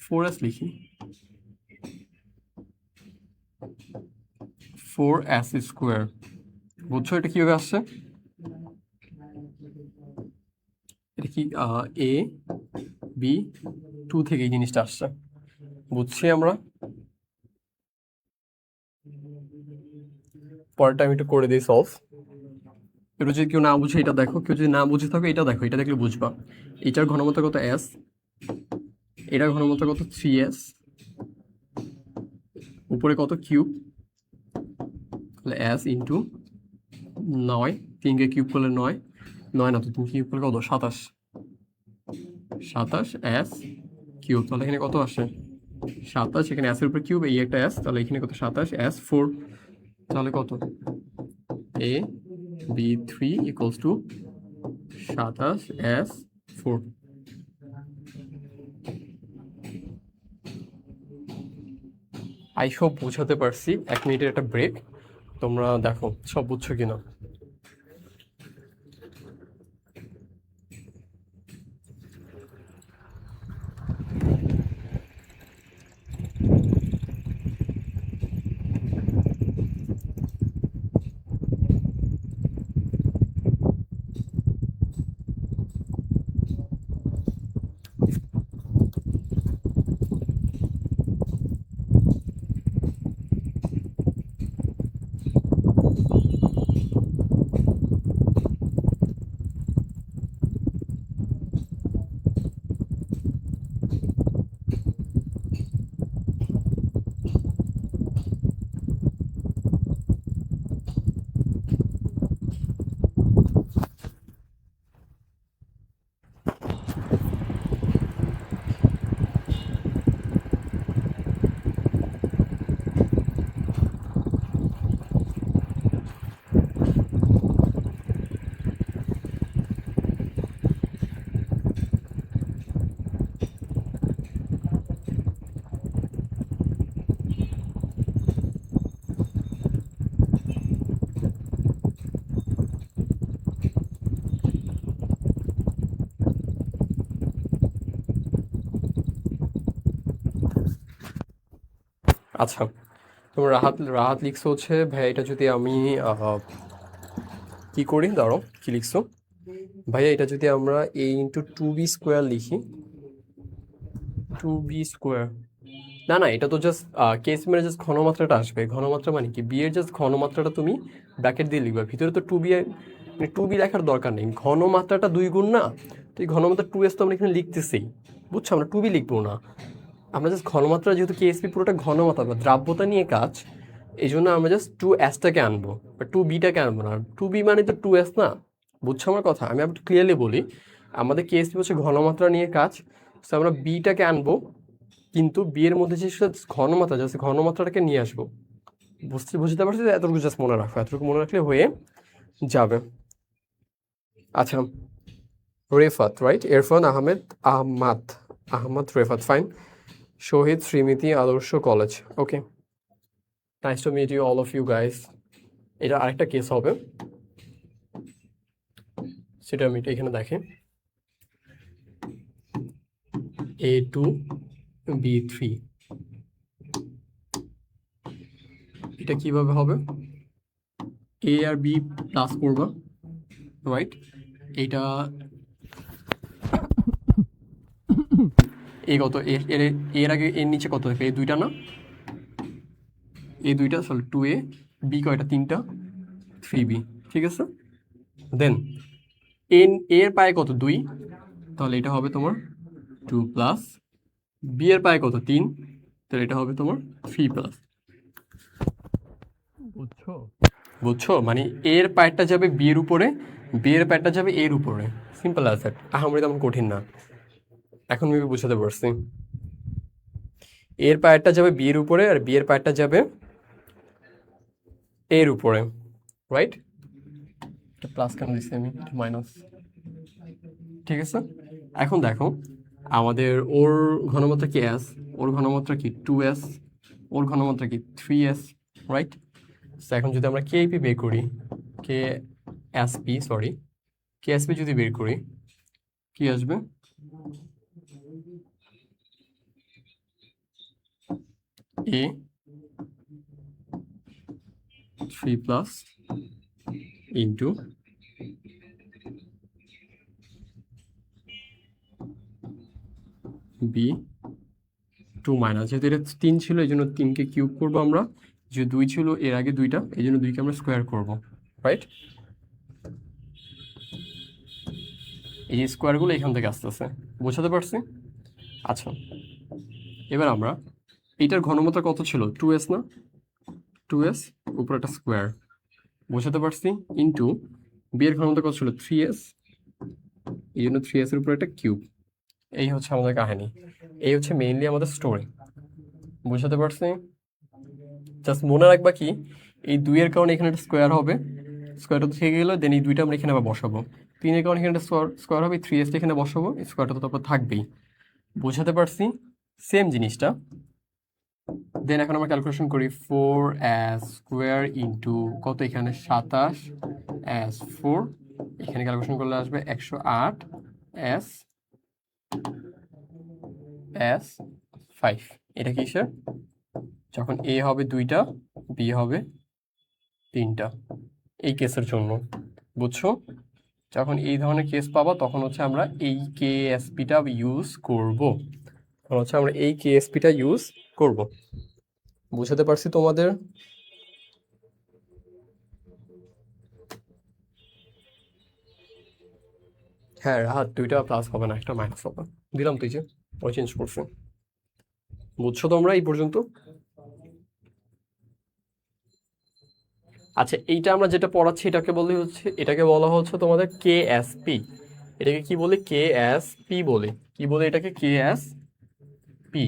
4s লিখি, 4s স্কোয়ার। বুঝছো এটা কিভাবে আসছে? এটা কি এ বি 2 থেকে এই জিনিসটা আসছে, বুঝছি আমরা। পরেরটা আমি একটু করে দিই সলভ। এটা যদি কেউ না বুঝে এটা দেখো, কেউ যদি না বুঝে থাকো এটা দেখো, এটা দেখলে বুঝবা। এটার ঘনমাত্রা কত? এস, এটার ঘনমাত্রা কত? 3s, উপরে কত? কিউব, তাহলে এস ইন্টু 9, 3কে কিউব করলে 9, 9 না তো 3 কিউব করলে কত? 27, 27 এস কিউব। তাহলে এখানে কত আসে? 27, এখানে এসের উপরে কিউব, এই একটা এস, তাহলে এখানে কত? 27 এস 4। তাহলে কত? A B 3 equals to 27 S 4। I hope বুঝাতে পারছি। 1 মিনিটের একটা ব্রেক, তোমরা দেখো সব বুঝছো কিনা। আচ্ছা, তোমার রাহাত রাহাত লিখছো হচ্ছে ভাইয়া এটা যদি আমি কি করি, দাঁড়ো কি লিখছো ভাইয়া, এটা যদি আমরা a × 2b² লিখি, 2b², না না এটা তো জাস্ট কেস মানে জাস্ট ঘনমাত্রাটা আসবে। ঘনমাত্রা মানে কি, বি এর জাস্ট ঘনমাত্রাটা তুমি ব্র্যাকেট দিয়ে লিখবে, ভিতরে তো 2b মানে 2b লেখার দরকার নেই, ঘনমাত্রাটা 2 গুণ না, তো এই ঘনমাত্রা 2s তো আমরা এখানে লিখতেছি, বুঝছো, আমরা 2b লিখবো না, আমরা জাস্ট ঘনমাত্রা, যেহেতু কেএসপি পুরোটা ঘনমাত্রা বা দ্রাব্যতা নিয়ে কাজ, এই জন্য আমরা জাস্ট 2s-টাকে আনবো বা 2b-টাকে আনবো না। 2b মানে তো 2s না, বুঝছো আমার কথা? আমি একটু ক্লিয়ারলি বলি, আমাদের কেএসপি হচ্ছে ঘনমাত্রা নিয়ে কাজ, তো আমরা বিটাকে আনবো, কিন্তু বি এর মধ্যে যে ঘনমাত্রা, জাস্ট ঘনমাত্রাটাকে নিয়ে আসবো। বুঝতে পারছি? এতটুকু জাস্ট মনে রাখো, এতটুকু মনে রাখলে হয়ে যাবে। আচ্ছা, Refat, right? Irfan Ahmed Refat, fine. Shahid Srimoti Adarsha college, okay, nice to meet you all of you guys. এটা আরেকটা কেস হবে, সেটা আমি এখানে দেখি, A2B3, এটা কিভাবে হবে? এ আর বি প্লাস করবা, রাইট? এইটা এ কত, এর আগে এর নিচে কত থাকে, এই দুইটা না, এই দুইটা, সরি 2a, বি কয়টা, 3টা, 3b, ঠিক আছে। দেন এর পায়ে কত, 2, তাহলে এটা হবে তোমার 2 প্লাস, বি এর পায়ে কত, 3, তাহলে এটা হবে তোমার 3 প্লাস। বুঝছো? বুঝছো, মানে এর পায়েরটা যাবে বি এর উপরে, বি এর পায়েরটা যাবে এর উপরে, সিম্পল অ্যাজ দ্যাট, আহামরি তেমন কঠিন না, এখন মেবি বুঝাতে পারছি। এর পায়েরটা যাবে বি এর উপরে আর বি এর পায়েরটা যাবে এর উপরে, রাইট? এটা প্লাস কেন দিচ্ছি আমি, মাইনাস, ঠিক আছে। এখন দেখো আমাদের ওর ঘনমাত্রা কি এস, ওর ঘনমাত্রা কি 2s, ওর ঘনমাত্রা কি 3s, রাইট? এখন যদি আমরা কেপি বের করি, কেএসপি যদি বের করি, কি আসবে? a 3 plus into B 2 minus, যেহেতু এটা 3 ছিল এই জন্য 3কে কিউব করবো আমরা, যে 2 ছিল এর আগে 2টা, এই জন্য 2কে আমরা স্কোয়ার করবো, রাইট? এই যে স্কোয়ারগুলো এখান থেকে আসতেছে, বোঝাতে পারছি? আচ্ছা, এবার আমরা এইটার ঘনমাত্রা কত ছিল, 2s না, 2s উপরে একটা স্কোয়ার, বোঝাতে পারছি, ইন্টু বি এর ঘনমাত্রা কত ছিল, 3s, এই জন্য 3s এর উপরে একটা কিউব। এই হচ্ছে আমাদের কাহিনী, এই হচ্ছে মেইনলি আমাদের স্টোরি, বুঝাতে পারছি? জাস্ট মনে রাখবা কি, এই 2 এর কারণে এখানে একটা স্কোয়ার হবে, স্কোয়ারটা তো থেকে গেলো, দেন এই 2টা আমরা এখানে আবার বসাবো, 3 এর কারণে এখানে একটা স্কোয়ার হবে, 3s এখানে বসাবো, স্কোয়ারটা তো তারপর থাকবেই, বুঝাতে পারছি? সেম জিনিসটা দেন এখন আমরা ক্যালকুলেশন করি 4s² ইন্টু কত, এখানে 27s4, এখানে ক্যালকুলেশন করলে আসবে 108s5। এটা কিসের? যখন এ হবে 2টা, বি হবে 3টা, এই কেসের জন্য। বুঝছো? যখন এই ধরনের কেস পাবা তখন হচ্ছে আমরা এই কেএসপিটা ইউজ করব, আমরা এই কেএসপিটা ইউজ করব। বুঝাতে পারছি তোমাদের? হ্যাঁ রাহাত, 2টা প্লাস হবে না, একটা মাইনাস হবে। দিলাম তুই যে ওই চেঞ্জ করছি। বুঝছো তোমরা এই পর্যন্ত? আচ্ছা, এইটা আমরা যেটা পড়াচ্ছি এটাকে বলা হচ্ছে তোমাদের কেএসপি। এটাকে কি বলে? কেএসপি বলে। কি বলে এটাকে? কেএসপি।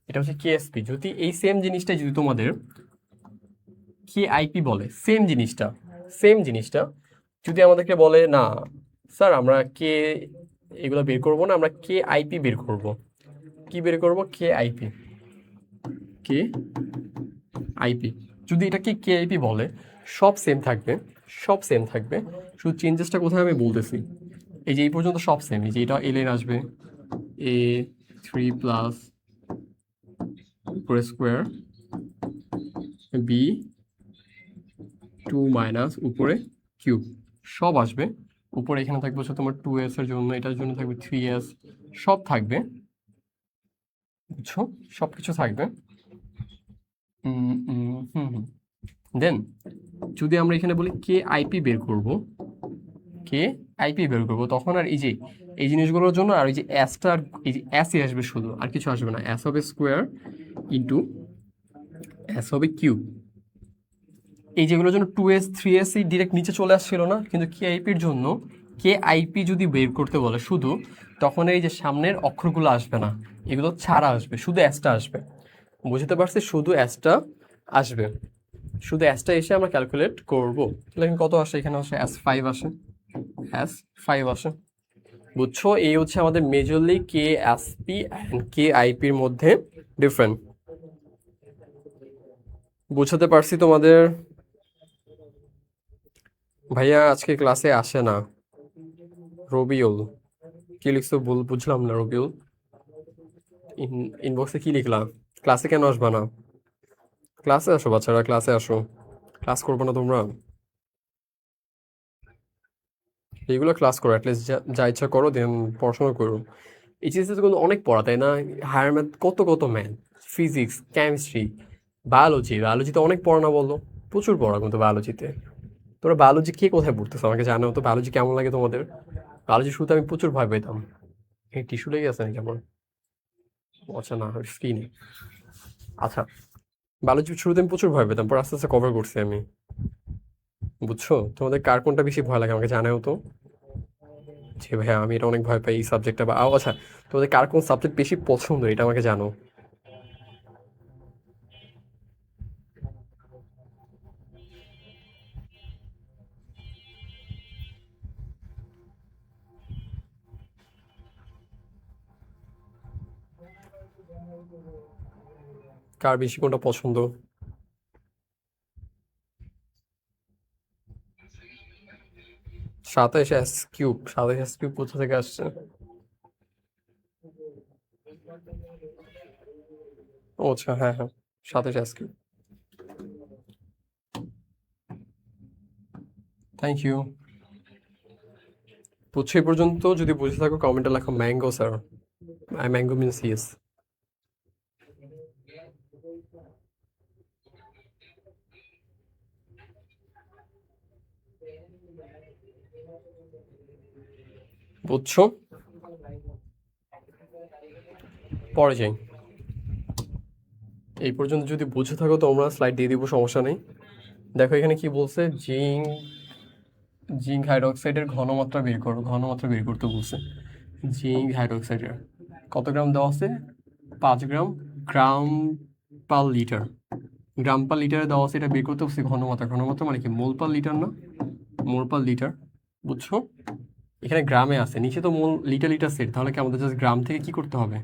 এটা হচ্ছে কেএসপি। যদি এই সেম জিনিসটাই যদি তোমাদের কেআইপি বলে, সেম জিনিসটা যদি আমাদেরকে বলে না স্যার আমরা এগুলো বের করবো না, আমরা কেআইপি বের করব। কি বের করব? কেআইপি। যদি এটাকে কেআইপি বলে, সব সেম থাকবে, শুধু চেঞ্জেসটা কোথায় আমি বলতেছি। এই যে এই পর্যন্ত সব সেম, এই যে এটা এলএন আসবে a3 প্লাস উপরে স্কোয়ার, b2 মাইনাস উপরে কিউব, সব আসবে উপরে। এখানে থাকবে হচ্ছে তোমার 2s এর জন্য, এটার জন্য থাকবে 3s, সব থাকবে। বুঝছো? সব কিছু থাকবে। দেন যদি আমরা এখানে বলি কেআইপি বের করব, তখন আর এই যে এই জিনিসগুলোর জন্য আর এই যে এসটা, এই যে এসই আসবে শুধু, আর কিছু আসবে না। এস হবে স্কোয়ার ইন্টু এস হবে কিউব। এই যেগুলোর জন্য 2s 3s ডিরেক্ট নিচে চলে আসছিল না, কিন্তু কেআইপির জন্য কেআইপি যদি বের করতে বলে শুধু, তখন এই যে সামনের অক্ষরগুলো আসবে না, এগুলো ছাড়া আসবে, শুধু এসটা আসবে। বুঝতে পারছি? শুধু এসটা আসবে, শুধু এসটা এসে আমরা ক্যালকুলেট করব। তাহলে কত আসে? এখানে আসে S5 আসে। বুঝছো? এই হচ্ছে আমাদের মেজরলি কেএসপি অ্যান্ড কেআইপির মধ্যে ডিফারেন্ট। বুঝাতে পারছি তোমাদের? ভাইয়া আজকে ক্লাসে আসে না। রবিউল, কি লিখছো? বুঝলাম না রবিউল। ইনবক্সে কি লিখলাম? ক্লাসে কেন আসবা না? ক্লাসে আসো বাচ্চারা, ক্লাসে আসো। ক্লাস করবো না তোমরা? এইগুলো ক্লাস করো, অ্যাটলিস্ট যা ইচ্ছা করো, দেন পড়াশোনা করো। এইচএসসি তো কিন্তু অনেক পড়া, তাই না? হায়ার ম্যাথ, কত ম্যাথ, ফিজিক্স, কেমিস্ট্রি, বায়োলজিতে অনেক পড়া না বললো? প্রচুর পড়া কিন্তু বায়োলজিতে। তোমরা বায়োলজি কে কোথায় পড়তেছো আমাকে জানো তো? বায়োলজি কেমন লাগে তোমাদের? বায়োলজি শুরুতে আমি প্রচুর ভয় পেতাম। এই টিস্যু লেগে আছে নাকি আমার? আচ্ছা না, ফ্রি নেই। আচ্ছা, বায়োলজি শুরুতে আমি প্রচুর ভয় পেতাম, পর আস্তে আস্তে কভার করছি আমি। বুঝছো? তোমাদের কার কোনটা বেশি ভয় লাগে আমাকে জানাও তো। যে ভাইয়া আমি এটা অনেক ভয় পাই এই সাবজেক্টটা, বা আচ্ছা তোমাদের কার কোন সাবজেক্ট বেশি পছন্দ এটা আমাকে জানো। কার বেশি কোনটা পছন্দ? 27s কিউব, 27s কিউব কোথা থেকে আসছে? ও আচ্ছা, হ্যাঁ হ্যাঁ, 27s কিউব। Thank you. বুঝছো এই পর্যন্ত? যদি বুঝে থাকো কমেন্টে লেখো mango sir. I mango means yes. বুঝছো? পরে যাই। এই পর্যন্ত যদি বুঝে থাকো তো আমরা স্লাইড দিয়ে দিব, সমস্যা নেই। দেখো এখানে কি বলছে, জিঙ্ক হাইড্রোক্সাইডের ঘনমাত্রা বের করো, ঘনমাত্রা বের করতে বলছে। জিঙ্ক হাইড্রোক্সাইডের কত গ্রাম দেওয়া আছে? 5 গ্রাম, গ্রাম পার লিটার। গ্রাম পার লিটারে দেওয়া আছে, এটা বের করতে বলছে ঘনমাত্রা। ঘনমাত্রা মানে কি? মোল পার লিটার না? মোল পার লিটার। বুঝছো? এখানে গ্রামে আছে, নিচে তো মোল, লিটার সেট। তাহলে কি আমাদের জাস্ট গ্রাম থেকে কি করতে হবে?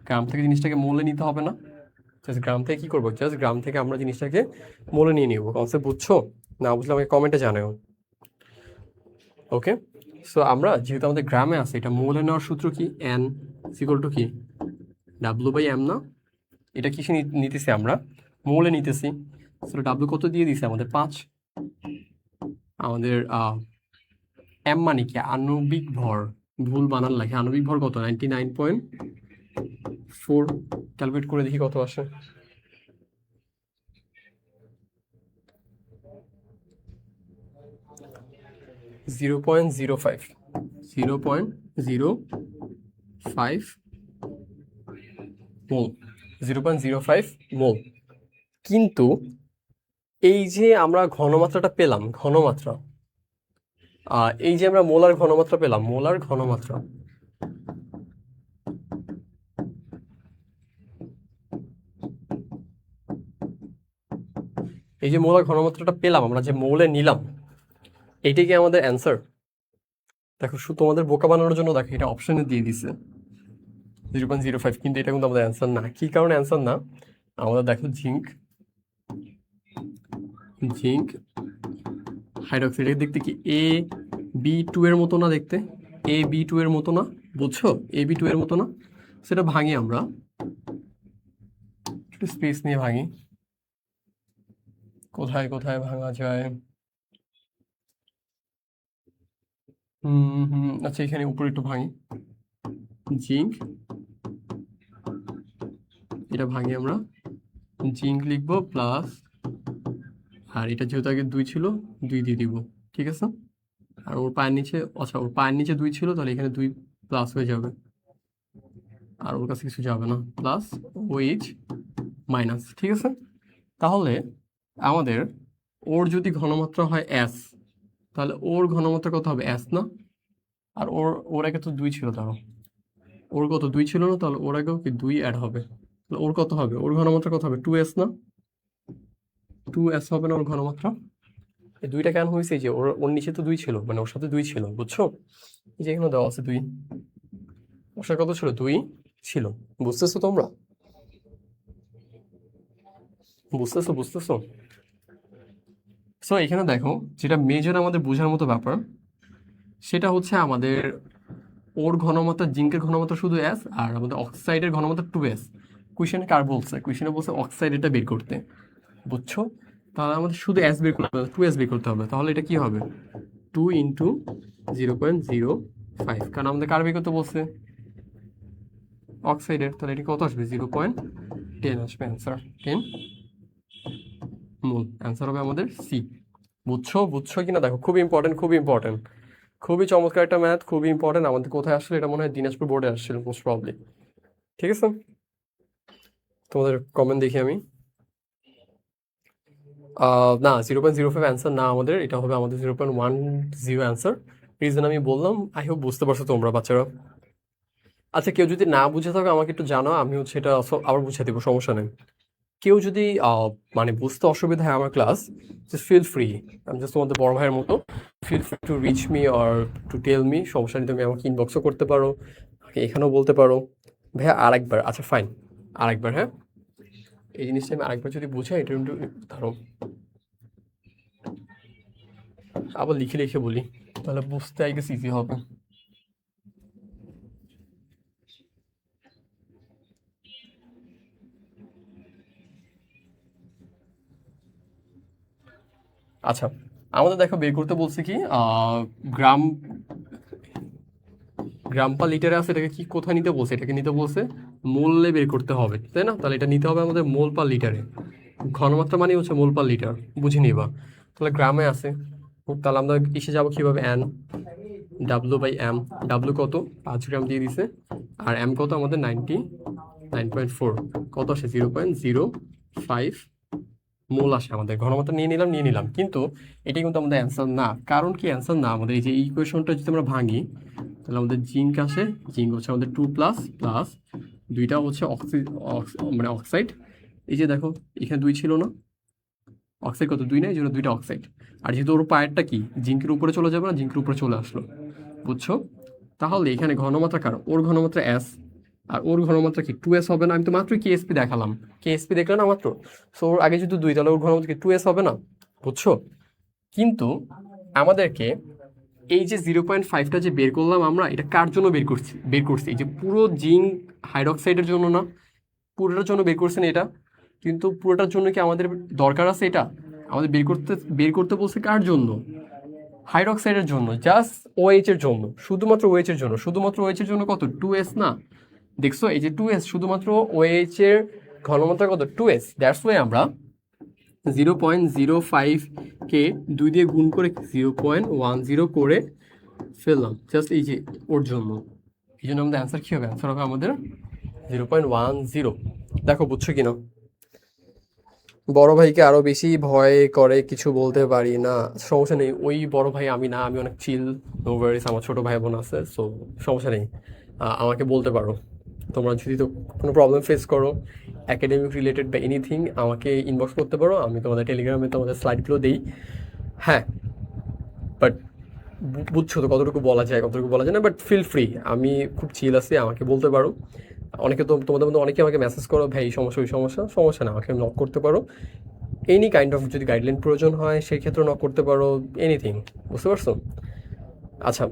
গ্রাম থেকে জিনিসটাকে মোলে নিতে হবে না? জাস্ট গ্রাম থেকে কি করবো, জাস্ট গ্রাম থেকে আমরা জিনিসটাকে মোলে নিয়ে নিব। কনসেপ্ট বুঝছো? না বুঝলে আমাকে কমেন্টে জানাও। ওকে, সো আমরা যেহেতু আমাদের গ্রামে আছে, এটা মোলে নেওয়ার সূত্র কি, এন ইকুয়াল টু কি ডাব্লু বাই এম না? এটা কিসে নিতেছি আমরা, মোলে নিতেছি। সো ডাব্লু কত দিয়ে দিছে আমাদের 5। আমাদের এম মানে কি আণবিক ভর, ভুল বানান লাগে, আণবিক ভর কত 99.4। ক্যালকুলেট করে দেখি কত আসে। জিরো পয়েন্ট জিরো ফাইভ মোল, 0.05 মোল। কিন্তু এই যে আমরা ঘনমাত্রাটা পেলাম, ঘনমাত্রা, এই যে আমরা মোলার ঘনমাত্রা পেলাম, মোলার ঘনমাত্রা, এই যে মোলার ঘনমাত্রাটা পেলাম আমরা, যে মোলে নিলাম, এইটাই কি আমাদের অ্যান্সার? দেখো তোমাদের বোকা বানানোর জন্য দেখো এটা অপশনে দিয়ে দিছে 0.05, কিন্তু এটা কিন্তু আমাদের অ্যান্সার না। কি কারণে অ্যান্সার না? আমাদের দেখো জিঙ্ক হাইড্রোক্সাইড দেখতে কি AB2 এর মতো না, দেখতে AB2 এর মতো না, বুঝছো? AB2 এর মতো না। সেটা ভাঙি আমরা, একটু স্পেস নিয়ে ভাঙি, কোথায় কোথায় ভাঙা যায়। আচ্ছা এখানে উপরে একটু ভাঙি, জিঙ্ক, এটা ভাঙি আমরা, জিঙ্ক লিখবো প্লাস, আর এটা যেহেতু আগে 2 ছিল 2 দিয়ে দিব, ঠিক আছে? আর ওর পায়ের নিচে, আচ্ছা ওর পায়ের নিচে 2 ছিল, তাহলে এখানে 2 প্লাস হয়ে যাবে, আর ওর কাছে কিছু যাবে না, প্লাস OH মাইনাস, ঠিক আছে? তাহলে আমাদের ওর যদি ঘনমাত্রা হয় S, তাহলে ওর ঘনমাত্রা কত হবে, S না? আর ওর আগে তো 2 ছিল, ধরো ওর কত 2 ছিল না, তাহলে ওর আগেও কি 2 অ্যাড হবে, তাহলে ওর কত হবে, ওর ঘনমাত্রা কত হবে 2S না? 2S হবে না ওর ঘনমাত্রা? এই 2টা কেন হয়েছে, যে ওর নিচে তো 2 ছিল, মানে ওর সাথে 2 ছিল, বুঝছো? এই যে এখানে দেওয়া আছে 2, ওর সাথে কত ছিল, 2 ছিল। বুঝতেছো তোমরা? বুঝতেছো? সো এখানে দেখো, যেটা মেজর আমাদের বোঝার মতো ব্যাপার, সেটা হচ্ছে আমাদের ওর ঘনমাত্রা, জিঙ্কের ঘনমাত্রা শুধু S, আর আমাদের অক্সাইডের ঘনমাত্রা 2S। কোয়েশ্চেনে কার বলছে, কোয়েশ্চেনে বলছে অক্সাইডেরটা বের করতে, বুঝছো? তাহলে আমাদের শুধু S বের করতে হবে, 2S বের করতে হবে। তাহলে এটা কি হবে, 2 ইন্টু 0.05, কারণ আমাদের কার বের করতে বলছে, অক্সাইডের। তাহলে এটা কত আসবে, 0.10 আসবে অ্যান্সার, 10 মোল। অ্যান্সার হবে আমাদের সি। বুঝছো কিনা দেখো, খুবই ইম্পর্টেন্ট, খুবই চমৎকার একটা ম্যাথ, খুবই ইম্পর্টেন্ট। আমাদের কোথায় আসলে এটা মনে হয় দিনাজপুর বোর্ডে আসছিল মোস্ট প্রবলি, ঠিক আছে? তোমাদের কমেন্ট দেখি আমি, না 0.05 অ্যান্সার না আমাদের, এটা হবে আমাদের 0.10 অ্যান্সার। রিজন আমি বললাম, আই হোপ বুঝতে পারছো তোমরা বাচ্চারা। আচ্ছা কেউ যদি না বুঝে থাকো আমাকে একটু জানাও, আমি হচ্ছে এটা আবার বুঝিয়ে দেবো, সমস্যা নেই। কেউ যদি মানে বুঝতে অসুবিধা হয় আমার ক্লাস, জাস্ট ফিল ফ্রি, আমি জাস্ট তোমাদের বড় ভাইয়ের মতো, feel free to reach me or to tell me, সমস্যা নেই। তুমি আমাকে ইনবক্সও করতে পারো, এখানেও বলতে পারো ভাইয়া আরেকবার, আচ্ছা ফাইন আরেকবার, হ্যাঁ এই জিনিসটা আমি আরেকবার যদি বুঝাই, এটা একটু ধরো আবার লিখে বলি, তাহলে বুঝতে আই গেস ইজি হবে। আচ্ছা আমাদের দেখো বের করতে বলছে কি, গ্রাম গ্রাম পার লিটারে আছে, এটাকে কি কোথায় নিতে বলছে, এটাকে নিতে বলছে মোলে বের করতে হবে, তাই না? তাহলে এটা নিতে হবে আমাদের মোল পার লিটারে, ঘনমাত্রা মানে হচ্ছে মোল পার লিটার, বুঝে নিবা। তাহলে গ্রামে আছে, তাহলে আমরা এসে যাবো কিভাবে, N W by M, W কত 5 গ্রাম দিয়ে দিছে, আর এম কত আমাদের 99.4, কত আসে 0.05 মোল আসে আমাদের। ঘনমাত্রা নিয়ে নিলাম, কিন্তু এটা কিন্তু আমাদের অ্যান্সার না। কারণ কি অ্যান্সার না, আমাদের এই যে ইকুয়েশনটা যদি আমরা ভাঙি, তাহলে আমাদের জিঙ্ক আসে, জিঙ্ক হচ্ছে আমাদের 2 প্লাস প্লাস, দুইটা হচ্ছে মানে অক্সাইড, এই যে দেখো এখানে 2 ছিল না, অক্সাইড কত 2 না, এই জন্য 2টা অক্সাইড। আর যেহেতু ওর পায়েরটা কি জিঙ্কের উপরে চলে যাবে না, জিঙ্কের উপরে চলে আসলো, বুঝছো? তাহলে এখানে ঘনমাত্রা কার, ওর ঘনমাত্রা S, আর ওর ঘনমাত্রা কি 2s হবে না? আমি তো মাত্র কেএসপি দেখালাম, কেএসপি দেখলে না মাত্র। সো ওর আগে যদি 2 তাহলে ওর ঘনমাত্রা কি 2s হবে না? বুঝছো? কিন্তু আমাদেরকে এই যে 0.5টা যে বের করলাম আমরা, এটা কার জন্য বের করছি এই যে পুরো জিঙ্ক হাইড্রক্সাইডের জন্য না, পুরোটার জন্য বের করছেন এটা। কিন্তু পুরোটার জন্য কি আমাদের দরকার আছে এটা? আমাদের বের করতে বলছে কার জন্য? হাইড্রক্সাইডের জন্য, জাস্ট ওএইচ এর জন্য, শুধুমাত্র ওএইচ এর জন্য। শুধুমাত্র ওএইচ এর জন্য কত? 2s না? দেখছো এই যে 2s, শুধুমাত্র ওএইচ এর ঘনমাত্রা কত? 2s। দ্যাটস ওয়াই আমরা 0.05কে 2 দিয়ে গুণ করে 0.10 করে ফেললাম, জাস্ট এই যে ওর জন্য। এই জন্য আমাদের অ্যান্সার কী হবে? অ্যান্সার হবে আমাদের 0.10। দেখো বুঝছো কিনা? বড় ভাইকে আরো বেশি ভয় করে, কিছু বলতে পারি না। সমস্যা নেই, ওই বড় ভাই আমি না, আমি অনেক চিল, নো ওয়ারিস। আমার ছোট ভাই বোন আছে, সো সমস্যা নেই। আমাকে বলতে পারো তোমরা যদি তো কোনো প্রবলেম ফেস করো, একাডেমিক রিলেটেড বা এনিথিং, আমাকে ইনবক্স করতে পারো। আমি তোমাদের টেলিগ্রামে তোমাদের স্লাইডগুলো দিই। হ্যাঁ, বাট বুঝছো তো কতটুকু বলা যায়, কতটুকু বলা যায় না, বাট ফিল ফ্রি, আমি খুব চিল আছি, আমাকে বলতে পারো। অনেকে তো তোমাদের মধ্যে অনেকে আমাকে মেসেজ করো, ভাই এই সমস্যা ওই সমস্যা, সমস্যা না, আমাকে নক করতে পারো। এনি কাইন্ড অফ যদি গাইডলাইন প্রয়োজন হয় সেই ক্ষেত্রে নক করতে পারো, এনিথিং। বুঝতে পারছো? আচ্ছা,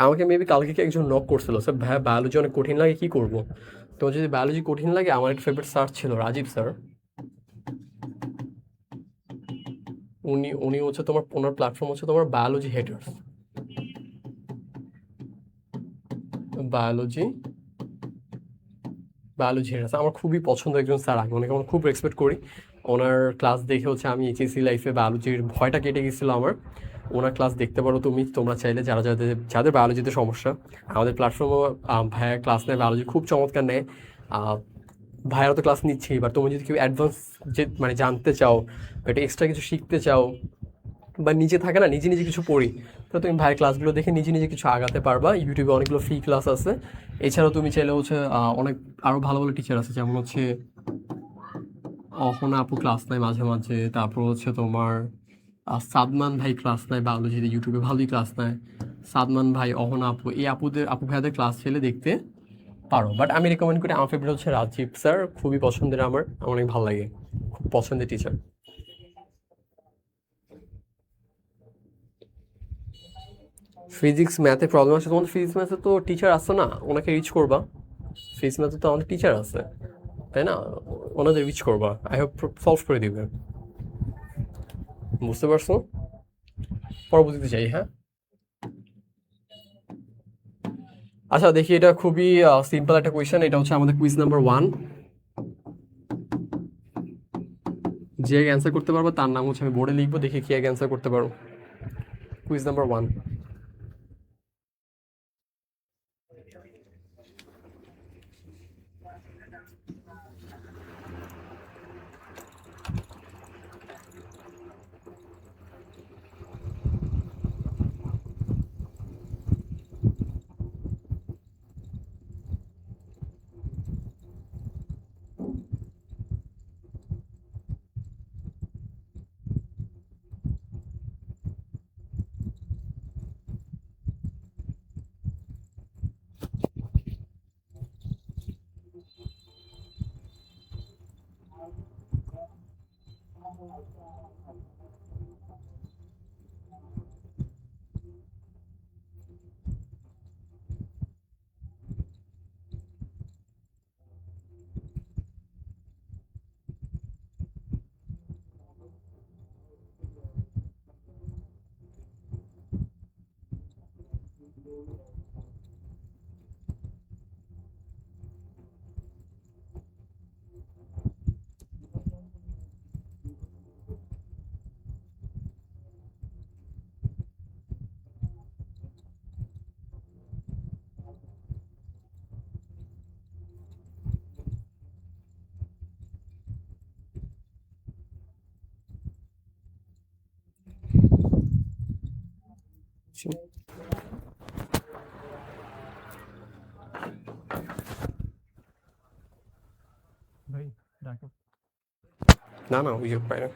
আমাকে মেবি কালকে কি একজন নক করছিল, স্যার ভাই বায়োলজি অনেক কঠিন লাগে, কি করবো? তো যদি বায়োলজি কঠিন লাগে, আমার একটা ফেভারিট স্যার ছিল, রাজীব স্যার। উনি উনি হচ্ছে তোমার, ওনার প্ল্যাটফর্ম হচ্ছে তোমার biology haters, biology biology haters. আমার খুবই পছন্দ একজন স্যার, আমি ওনাকে আমার খুব রেসপেক্ট করি। ওনার ক্লাস দেখে হচ্ছে আমি এইচএসসি লাইফে বায়োলজির ভয়টা কেটে গেছিলো আমার। ওনার ক্লাস দেখতে পারো তোমরা চাইলে, যারা যাদের যাদের বায়োলজিতে সমস্যা। আমাদের প্ল্যাটফর্মে ভাইয়া ক্লাস নেয়, বায়োলজি খুব চমৎকার নেয়। আহ, ভাইয়ারা তো ক্লাস নিচ্ছে, এবার তুমি যদি কেউ অ্যাডভান্স যে মানে জানতে চাও, বা একটা এক্সট্রা কিছু শিখতে চাও, বা নিজে থাকে না নিজে নিজে কিছু পড়ি, তো তুমি ভাইয়ের ক্লাসগুলো দেখে নিজে নিজে কিছু আগাতে পারবা। ইউটিউবে অনেকগুলো ফ্রি ক্লাস আছে। এছাড়াও তুমি চাইলে হচ্ছে অনেক আরও ভালো ভালো টিচার আছে, যেমন হচ্ছে অহনা আপু ক্লাস নেয় মাঝে মাঝে। তারপর হচ্ছে তোমার সাদমান ভাই ক্লাস নেয় বায়োলজিতে, ইউটিউবে ভালোই ক্লাস নেয়। সাদমান ভাই, অহনা আপু, এই আপু ভাইয়াদের ক্লাস চাইলে দেখতে পারো। বাট আমি রেকমেন্ড করি, আমার ফেভারিট হচ্ছে রাজীব স্যার, খুবই পছন্দের আমার অনেক ভালো লাগে, খুব পছন্দের টিচার। ফিজিক্স ম্যাথে প্রবলেম আছে তোমাদের? ফিজিক্স ম্যাথে তো টিচার আছে না, ওনাকে রিচ করবা। ফিজিক্স ম্যাথে তো আমাদের টিচার আছে, তাই না? ওনাদের রিচ করবা, আই হোপ সলভ করে দিবে। বুঝতে পারছো? পরবর্তীতে যাই, হ্যাঁ। আচ্ছা দেখি, এটা খুবই সিম্পল একটা কোয়েশ্চেন। এটা হচ্ছে আমাদের কুইজ নাম্বার 1। যে অ্যান্সার করতে পারবো তার নাম হচ্ছে, আমি বোর্ডে লিখবো, দেখি কি আগে অ্যান্সার করতে পারো। Quiz number 1। ভাই ডাকো। না না, ওই যে বাইরে,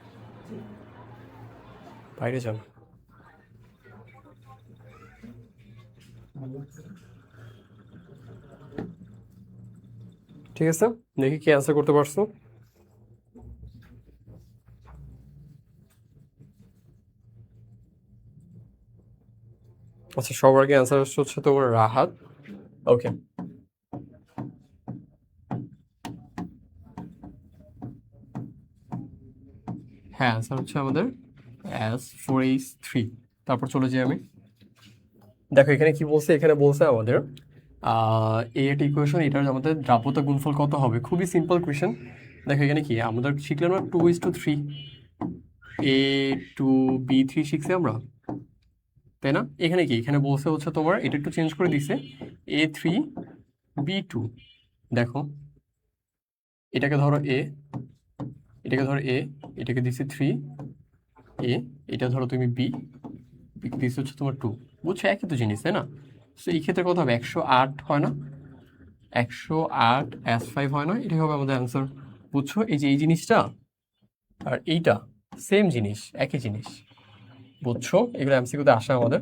বাইরে যান। ঠিক আছে, দেখি কি অ্যান্সার করতে পারছো। আচ্ছা, সবার আগে অ্যান্সার হচ্ছে তোমার রাহাত। ওকে, হ্যাঁ অ্যান্সার হচ্ছে আমাদের S4H3। তারপর চলে যাই আমি। দেখো এখানে কি বলছে, এখানে বলছে আমাদের এর ইকুয়েশন, এটার আমাদের দ্রাব্যতা গুণফল কত হবে। খুবই সিম্পল কোয়েশন। দেখো এখানে কি আমাদের শিখলাম না 2:3, A2B3 শিখছি আমরা, তাই না? এখানে কি, এখানে বলছে হচ্ছে তোমার এটা একটু চেঞ্জ করে দিছে, A3B2। দেখো এটাকে ধরো এ, এটাকে ধরো এ, এটাকে দিছে 3A, এটা ধরো তুমি বি, দিছে হচ্ছে তোমার 2। বুঝছো, একই তো জিনিস, তাই না? তো এই ক্ষেত্রে কত হবে, 108 হয় না, 108S5 হয় না, এটাই হবে আমাদের অ্যান্সার। বুঝছো, এই যে এই জিনিসটা আর এইটা সেম জিনিস, একই জিনিস। বুঝছো, এগুলো এমসিকিউতে আসে আমাদের।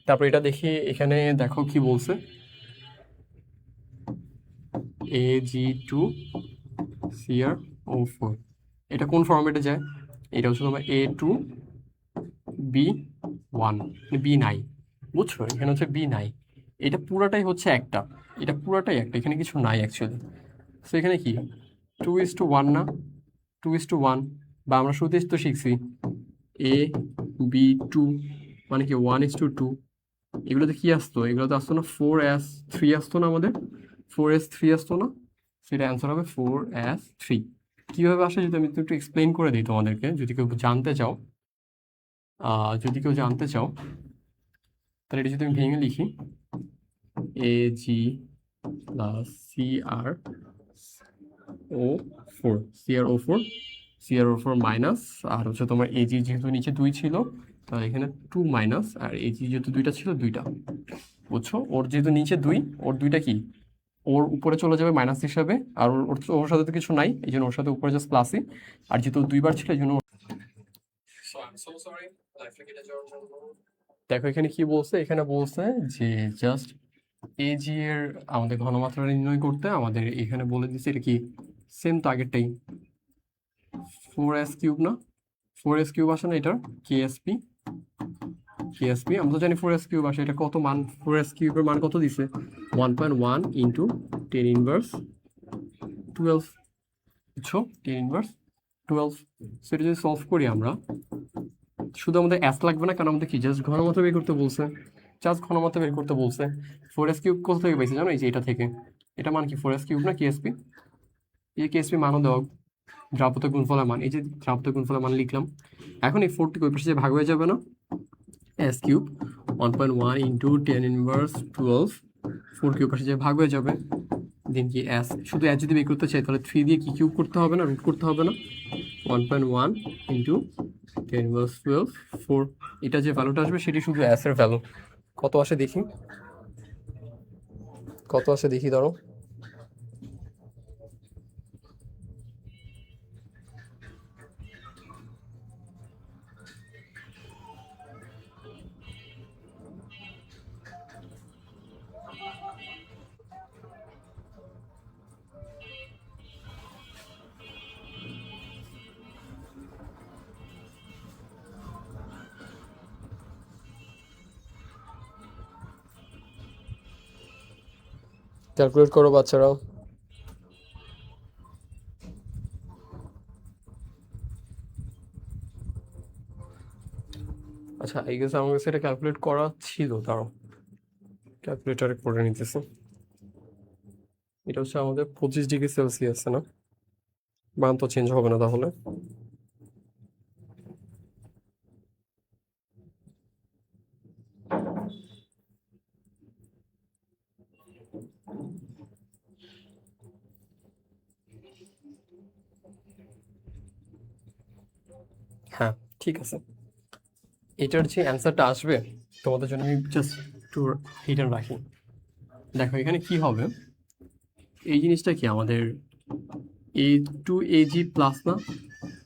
তারপর এটা দেখি, এখানে দেখো কি বলছে, Ag2CrO4, এটা কোন ফর্মেটে যায়? এটা হচ্ছে তোমার A2B1, বি নাই। বুঝছো, এখানে হচ্ছে বি নাই, এটা পুরাটাই হচ্ছে একটা, এটা পুরাটাই একটা, এখানে কিছু নাই অ্যাকচুয়ালি। সো এখানে কি 2:1 না, 2:1, বা আমরা শুরুতেই তো শিখছি AB2 মানে কি 1:2। এগুলোতে কি আসতো, এগুলোতে আসতো না 4S3 আসতো না আমাদের, 4S3 আসতো না, সেটা অ্যান্সার হবে 4S3। কীভাবে আসে যদি আমি একটু এক্সপ্লেন করে দিই তোমাদেরকে, যদি কেউ জানতে চাও, তাহলে এটা যদি আমি ভেঙে লিখি, CrO4 মাইনাস, আর হচ্ছে তোমার এজি যেহেতু নিচে 2 ছিল, তাহলে এখানে 2 মাইনাস, আর এজি যেহেতু 2টা ছিল 2টা। বুঝছো, ওর যেহেতু নিচে 2, ওর 2টা কি ওর উপরে চলে যাবে মাইনাস হিসাবে, আর ওর সাথে তো কিছু নাই, এই জন্য ওর সাথে উপরে জাস্ট প্লাসই, আর যেহেতু 2বার ছিল এই জন্য। দেখো এখানে কি বলছে, এখানে বলছে যে জাস্ট এজি এর আমাদের ঘনমাত্রা নির্ণয় করতে আমাদের এখানে বলে দিচ্ছে এটা কি সেম তো আগেরটাই, 4S3 না, 4S3 আসে না এটার, কেএসপি, আমরা তো জানি 4S3 আসে, এটা কত মান, 4S3 এর মান কত দিছে, 1.1 ইন্টু 10^12। বুঝছো, 10^12। সেটা যদি সলভ করি আমরা, শুধু আমাদের এস লাগবে না, কারণ আমাদের কি জাস্ট ঘনমাত্রা বের করতে বলছে, জাস্ট ঘনমাত্রা বের করতে বলছে। 4S3 কোথা থেকে পাইছে জানো, এই যে এটা থেকে। এটা মান কি 4S3 না কেএসপি, এই কেএসপি মানও দেওয়া, দ্রাব্যতা গুণফলের মান, এই যে দ্রাব্যতা গুণফলের মান লিখলাম। এখন এই 4টি ওই পাশে ভাগ হয়ে যাবে না, S3 1.1 ইন্টু 10^12, 4 কিউব পাশে ভাগ হয়ে যাবে, দেন কি এস, শুধু এস যদি বের করতে চাই তাহলে 3 দিয়ে কি কিউব করতে হবে না, রুট করতে হবে না, 1.1 ইন্টু 10^12, 4। এটা যে ভ্যালুটা আসবে সেটি শুধু এস এর ভ্যালু। কত আসে দেখি, ধরো। ক্যালকুলেট করো বাচ্চারা। আচ্ছা, এই গেছে আমার কাছে এটা ক্যালকুলেট করা ছিল, তাও ক্যালকুলেটারে করে নিতেছি। এটা হচ্ছে আমাদের 25°C, না মান তো চেঞ্জ হবে না তাহলে। হ্যাঁ ঠিক আছে, এটার যে অ্যান্সারটা আসবে তোমাদের জন্য আমি জাস্ট একটু হিডেন রাখি। দেখো এখানে কি হবে, এই জিনিসটা কি আমাদের A2AG প্লাস না,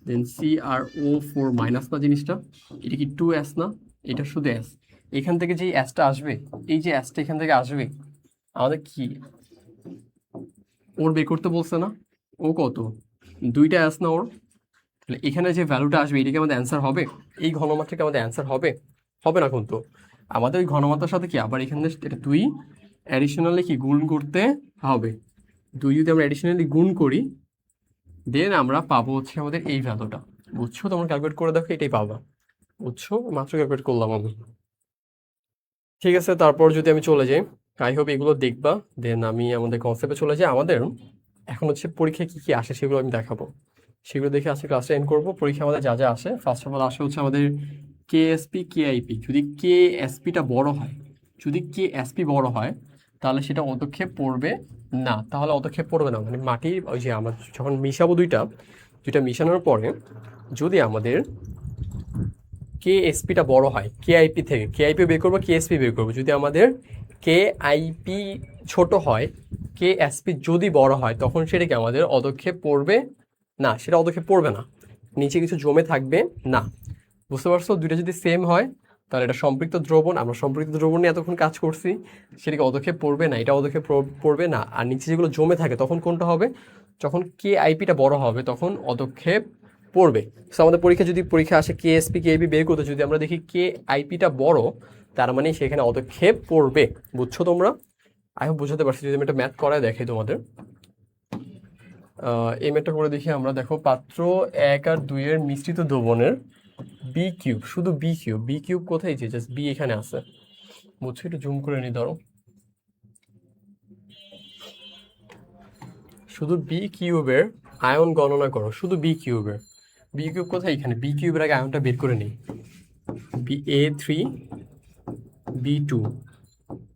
দেন CrO4 মাইনাস না, জিনিসটা এটা কি 2S না, এটা শুধু S। এখান থেকে যে এসটা আসবে, এই যে এসটা এখান থেকে আসবে, আমাদের কি ওর বের করতে বলছে না, ও কত, দুইটা অ্যাস না ওর, তাহলে এখানে যে ভ্যালুটা আসবে এটা কি আমাদের অ্যান্সার হবে? এই ঘনমাত্রা কি আমাদের অ্যান্সার হবে? হবে না কিন্তু। আমাদের ওই ঘনমাত্রার সাথে কি আবার এখানে এটা দুই অ্যাডিশনালি কি গুণ করতে হবে। দুই যদি আমরা অ্যাডিশনালি গুণ করি দেন আমরা পাবো হচ্ছে আমাদের এই ভ্যালুটা। বুঝছো? তোমরা ক্যালকুলেট করে দেখো, এটাই পাবা। বুঝছো? মাত্র ক্যালকুলেট করলাম আমি। ঠিক আছে, তারপর যদি আমি চলে যাই, আই হোপ এগুলো দেখবা, দেন আমি আমাদের কনসেপ্টে চলে যাই। আমাদের এখন হচ্ছে পরীক্ষায় কী কী আসে সেগুলো আমি দেখাবো, সেগুলো দেখে আজকে ক্লাসটা এন্ড করবো। পরীক্ষা আমাদের যা যা আসে, ফার্স্ট অফ অল আসে হচ্ছে আমাদের কেএসপি কেআইপি। যদি কেএসপিটা বড় হয়, যদি কেএসপি বড় হয় তাহলে সেটা অদক্ষেপ পড়বে না। তাহলে অদক্ষেপ পড়বে না মানে মাটির ওই যে আমরা যখন মিশাবো দুইটা মিশানোর পরে যদি আমাদের কেএসপিটা বড় হয় কেআইপি থেকে, কেআইপি বের করবো, কেএসপি বের করবো। যদি আমাদের কেআইপি ছোট হয়, কেএসপি যদি বড় হয়, তখন সেটাকে আমাদের অদক্ষেপ পড়বে না, সেটা অদক্ষেপ পড়বে না, নিচে কিছু জমে থাকবে না। বুঝতে পারছো? দুইটা যদি সেম হয় তাহলে এটা সম্পৃক্ত দ্রবণ, আমরা সম্পৃক্ত দ্রবণ নিয়ে এতক্ষণ কাজ করছি, সেটাকে অদক্ষেপ পড়বে না, এটা অদক্ষেপ পড়বে না। আর নিচে যেগুলো জমে থাকে তখন কোনটা হবে? যখন কেআইপিটা বড় হবে তখন অদক্ষেপ পড়বে। সো আমাদের পরীক্ষা আসে কেএসপি কেআইপি বের করতে, যদি আমরা দেখি কেআইপিটা বড়, তার মানে সেখানে অদক্ষেপ পড়বে। বুঝছো তোমরা? আই হোপ বুঝাতে পারছি। যদি আমি একটা ম্যাথ করায় দেখাই তোমাদের, এই ম্যাথটা করে দেখি আমরা। দেখো, পাত্র 1 আর 2 এর মিশ্রিত দ্রবণের বি কিউব, শুধু বি কিউব, বি কিউব কোথায়, যে জাস্ট বি এখানে আছে। বুঝছো? একটু জুম করে নি, ধরো, শুধু বি কিউবের আয়ন গণনা করো, শুধু বি কিউবের। বি কিউব কোথায়? এখানে। বি কিউবের আগে আয়নটা বের করে নিই। বি A3 B2,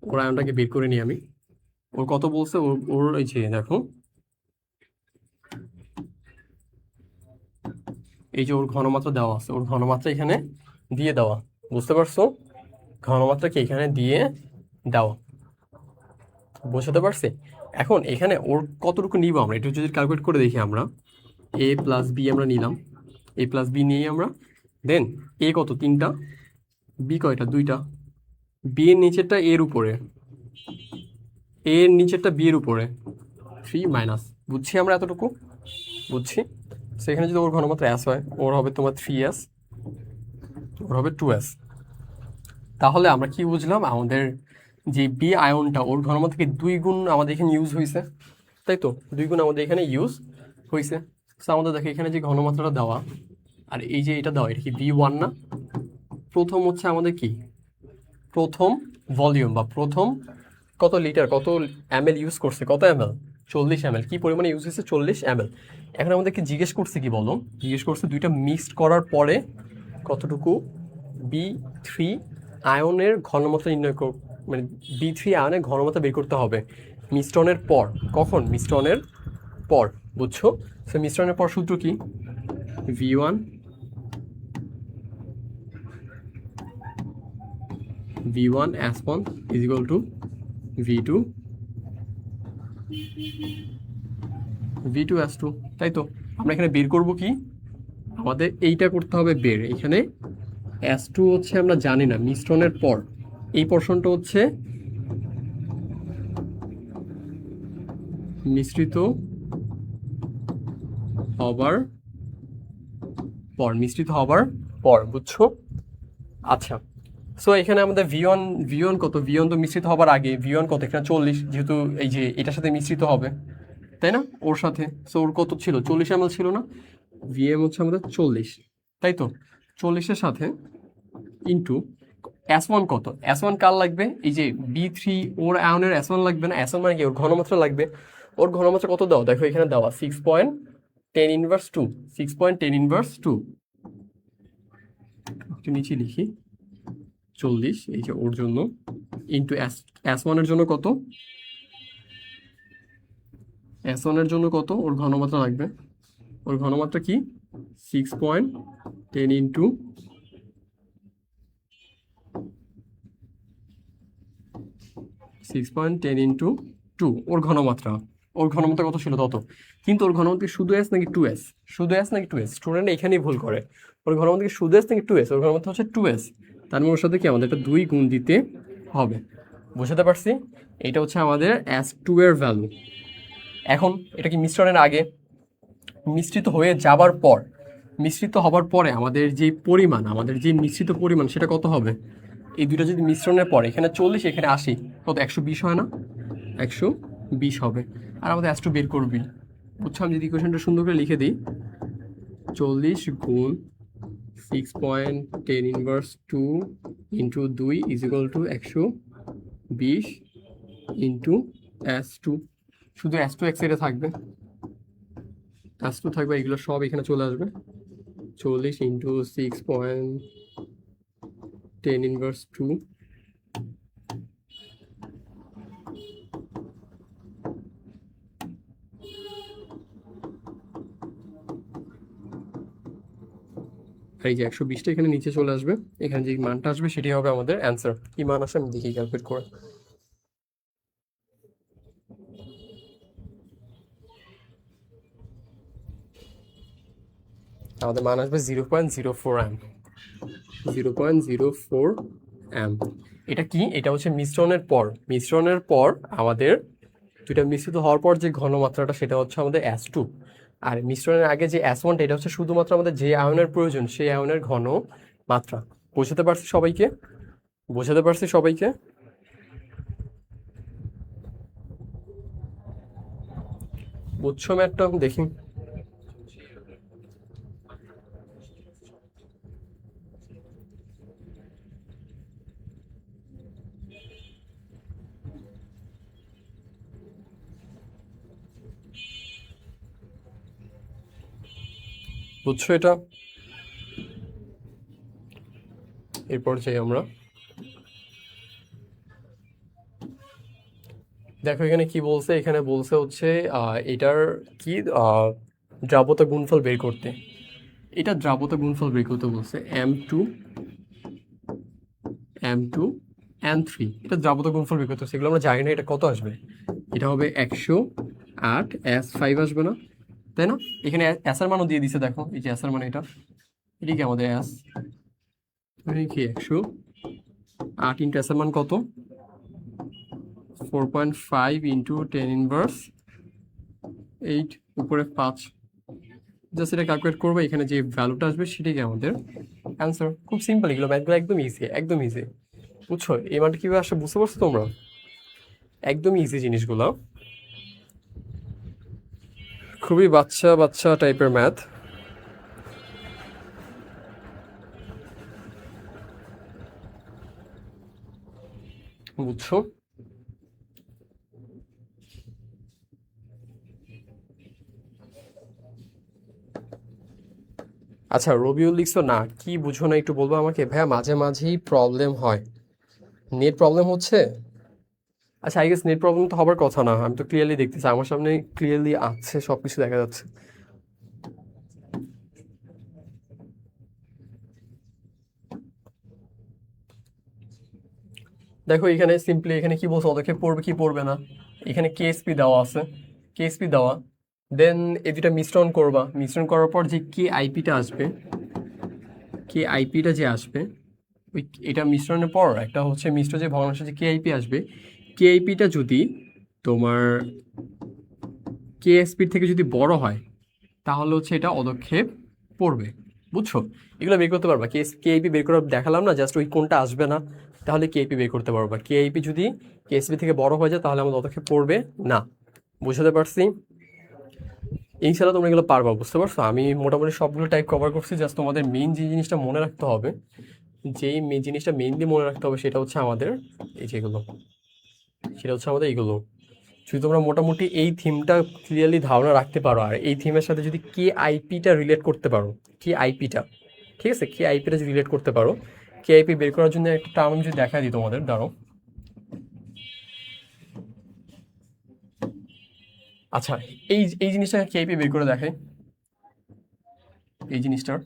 ওর আয়নটাকে বের করে নিই আমি। ওর কত বলছে? ওর এই যে দেখো, এই যে ওর ঘনমাত্রা দেওয়া আছে, ওর ঘনমাত্রা এখানে দিয়ে দেওয়া। বুঝতে পারছো? ঘনমাত্রাকে এখানে দিয়ে দেওয়া। বোঝাতে পারছি? এখন এখানে ওর কতটুকু নিব আমরা, এটা যদি ক্যালকুলেট করে দেখি আমরা। A প্লাস বি আমরা নিলাম, A প্লাস বি নিয়ে আমরা, দেন এ কত? 3টা, বি কয়টা? 2টা। বি এর নিচেরটা এর উপরে, এ এর নিচেরটা বি এর উপরে, 3 মাইনাস। বুঝছি আমরা এতটুকু? বুঝছি। সেখানে যদি ওর ঘনমাত্রা S হয়, ওর হবে তোমার 3S, ওর হবে 2S। তাহলে আমরা কি বুঝলাম? আমাদের যে বি আয়নটা, ওর ঘনমাত্রা 2 গুণ আমাদের এখানে ইউজ হয়েছে, তাই তো? 2 গুণ আমাদের এখানে ইউজ হয়েছে। সো আমাদের দেখো এখানে যে ঘনমাত্রাটা দেওয়া আর এই যে এটা দেওয়া, এটা কি V1 না? প্রথম হচ্ছে আমাদের কি, প্রথম ভলিউম বা প্রথম কত লিটার, কত ml ইউজ করছে, কত ml? 40 ml। কি পরিমাণে ইউজ হয়েছে? 40 ml। এখন আমাদেরকে জিজ্ঞেস করছে কি বলো? জিজ্ঞেস করছে দুইটা মিক্সড করার পরে কতটুকু B3 আয়নের ঘনমাত্রা নির্ণয় মানে B3 আয়নের ঘনমাত্রা বের করতে হবে মিশ্রণের পর। কখন? মিশ্রণের পর। বুঝছো? সো মিশ্রণের পর সূত্র কি? V1 S1 is equal to V2 S2, তাই তো? আমরা এখানে বের করব কি? আমাদের এইটা করতে হবে বের। এখানে S2 হচ্ছে আমরা জানি না, মিশ্রণের পর এই পোর্শনটা হচ্ছে মিশ্রিত হবার পর। বুঝছো? আচ্ছা, সো এখানে আমাদের V1 কত? V1 তো মিশ্রিত হবার আগে। V1 কত? এখানে 40, যেহেতু এই যে এটার সাথে মিশ্রিত হবে, তাই না? ওর সাথে। সো ওর কত ছিল? 40 ml ছিল না? VM হচ্ছে আমাদের 40, তাই তো? 40-এর সাথে ইন্টু S1 কত? S1 কার লাগবে? এই যে B3 ওর আয়নের S1 লাগবে না? S1 মানে কি? ওর ঘনমাত্রা লাগবে। ওর ঘনমাত্রা কত দাও? দেখো এখানে দেওয়া 6.10^2, 6.10^2। একটু নিচে লিখি, 40, এই যে ওর জন্য, ইন্টু S1 এর জন্য কত? S1 এর জন্য কত ওর ঘনমাত্রা লাগবে? ওর ঘনমাত্রা কি? 6.10 ইন্টু 2 ওর ঘনমাত্রা। ওর ঘনমাত্রা কত ছিল তত। কিন্তু ওর ঘনমাত্রা শুধু S নাকি 2S? শুধু S নাকি 2S? স্টুডেন্ট এখানেই ভুল করে। ওর ঘনমাত্রা কি শুধু S নাকি 2S? ওর ঘনমাত্রা হচ্ছে 2S। তার মানে ওর সাথে কি আমাদের একটা 2 গুণ দিতে হবে। বুঝতে পারছি? এটা হচ্ছে আমাদের S2 এর ভ্যালু। এখন এটা কি মিশ্রণের আগে, মিশ্রিত হয়ে যাবার পর, মিশ্রিত হবার পরে আমাদের যে পরিমাণ, আমাদের যে মিশ্রিত পরিমাণ সেটা কত হবে? এই দুটো যদি মিশ্রণের পরে এখানে 40 এখানে 80, কত 120 হয় না? 120 হবে। আর আমাদের অ্যাস্ট্রো বের করবি, বুঝছো? আমি যদি ইকুয়েশনটা সুন্দর করে লিখে দিই, 40 গুণ 6.10 inverse 2 into 2 is equal to 120 into S2। শুধু S2 এক সাইডে থাকবে, S2 থাকবে, এগুলো সব এখানে চলে আসবে। 40 ইন্টু 6.10 ইনভার্স 2, এই যে 120টা এখানে নিচে চলে আসবে, এখানে যে মানটা আসবে সেটি হবে আমাদের অ্যান্সার। কি মান আসে আমি দেখি ক্যালকুলেট করে। আমাদের মান আসবে 0.04 অ্যাম্প। 0.04 অ্যাম্প। এটা কি? এটা হচ্ছে মিশ্রণের পর, মিশ্রণের পর আমাদের দুইটা মিশ্রিত হওয়ার পর যে ঘনমাত্রাটা সেটা হচ্ছে আমাদের S2। আর মিশ্রণের আগে যে S1টা এটা হচ্ছে শুধুমাত্র আমাদের যে আয়নের প্রয়োজন সেই আয়নের ঘন মাত্রা। বোঝাতে পারছি সবাইকে? বোঝাতে পারছি সবাইকে? বুঝছো ম্যাটটা? দেখি। বুঝছো এটা? এরপর যাই আমরা, দেখো এখানে কি বলছে, এখানে বলছে হচ্ছে এটার কি দ্রাব্যতা গুণফল বের করতে। এটা দ্রাব্যতা গুণফল বের করতে বলছে, M2 N3, এটা দ্রাব্যতা গুণফল বের করতে, সেগুলো আমরা জানি না এটা কত আসবে। এটা হবে 108 S5 আসবে না, তাই না? এখানে এস এর মানও দিয়ে দিছে, দেখো এই যে এস এর মান, এটা কি আমাদের এস, কি 108 ইন্টু এস এর মান কত? 4.5 ইন্টু 10 ইনভার্স 8 উপরে 5। জাস্ট এটা ক্যালকুলেট করবো, এখানে যে ভ্যালুটা আসবে সেটাই আমাদের অ্যান্সার। খুব সিম্পল, এগুলো ম্যাথগুলো একদম ইজি, একদম ইজি। বুঝছো এই মানটা কীভাবে আসলে বুঝতে পারছো তোমরা? একদম ইজি জিনিসগুলো, খুবই বাচ্চা বাচ্চা টাইপের ম্যাথ। বুঝছো? আচ্ছা, রবিউল লিখছো না, কি বুঝো না একটু বলবো আমাকে? ভাইয়া মাঝে মাঝেই প্রবলেম হয়, নেট প্রবলেম হচ্ছে। আচ্ছা, আই গেস নেট প্রবলেম তো হবার কথা না, আমি তো ক্লিয়ারলি দেখতেছি, আমার সামনে ক্লিয়ারলি আছে, সব কিছু দেখা যাচ্ছে। দেখো এখানে সিম্পলি এখানে কি বলছে, পদক্ষেপ পড়বে কি পড়বে না, এখানে কেএসপি দেওয়া আছে, কেএসপি দেওয়া, দেন এই দুটা মিশ্রণ করবা, মিশ্রণ করার পর যে কে আইপিটা আসবে, কে আইপিটা যে আসবে, ওই এটা মিশ্রণের পর একটা হচ্ছে মিশ্র যে ভগ্নাংশ যে কে আইপি আসবে, কে আইপিটা যদি তোমার কেএসপির থেকে যদি বড় হয় তাহলে হচ্ছে এটা অদক্ষেপ পড়বে। বুঝছো? এগুলো বের করতে পারবা, কেআইপি বের করে দেখালাম না, জাস্ট ওই কোনটা আসবে না, তাহলে কেআইপি বের করতে পারবা। কেআইপি যদি কেএসপি থেকে বড় হয়ে যায় তাহলে আমাদের অদক্ষেপ পড়বে না। বুঝতে পারছি? ইনশাল্লাহ তোমরা এগুলো পারবা, বুঝতে পারছো? আমি মোটামুটি সবগুলো টাইপ কভার করছি, জাস্ট তোমাদের মেইন যে জিনিসটা মনে রাখতে হবে, যেই জিনিসটা মেইনলি মনে রাখতে হবে সেটা হচ্ছে আমাদের এই যেগুলো, সেটা হচ্ছে আমাদের এইগুলো। যদি তোমরা মোটামুটি এই থিমটা ক্লিয়ারলি ধারণা রাখতে পারো, আর এই থিমের সাথে যদি কে আইপিটা রিলেট করতে পারো, কে আইপিটা, ঠিক আছে, কে আইপিটা যদি রিলেট করতে পারো, কে আইপি বের করার জন্য একটা টার্ম আমি যদি দেখা দিই তোমাদের, দাঁড়ো। আচ্ছা, এই এই জিনিসটা কে আইপি বের করে দেখাই, এই জিনিসটার।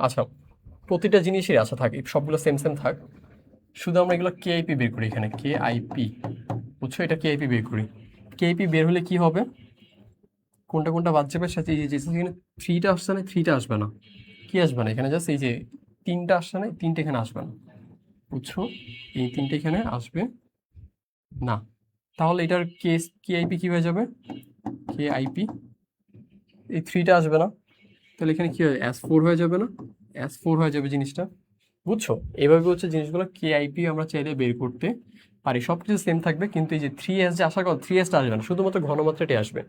আচ্ছা, প্রতিটা জিনিসের আচ্ছা থাক, সবগুলো সেম সেম থাক, শুধু আমরা এগুলো কে আইপি বের করি, এখানে কে আইপি, বুঝছো? এটা কে আইপি বের করি, কে আইপি বের হলে কি হবে? কোনটা কোনটা বাদ যাবে সাথে এই যে এখানে 3টা আসছে না, 3টা আসবে না। কি আসবে না এখানে? জাস্ট এই যে 3টা আসছে না, 3টা এখানে আসবে না, বুঝছো? এই 3টা এখানে আসবে না। তাহলে এটার কেআইপি কি হয়ে যাবে? কেআইপি এই 3টা আসবে না, তাহলে এখানে কি হয়? S4 হয়ে যাবে না? S4 হয়ে যাবে জিনিসটা, বুঝছো? এইভাবে হচ্ছে জিনিসগুলো কেআইপি আমরা চাইলে বের করতে পারি। সব কিছু সেম থাকবে, কিন্তু এই যে 3S যে আসার কথা, 3Sটা আসবে না, শুধুমাত্র ঘনমাত্রাটাই আসবে,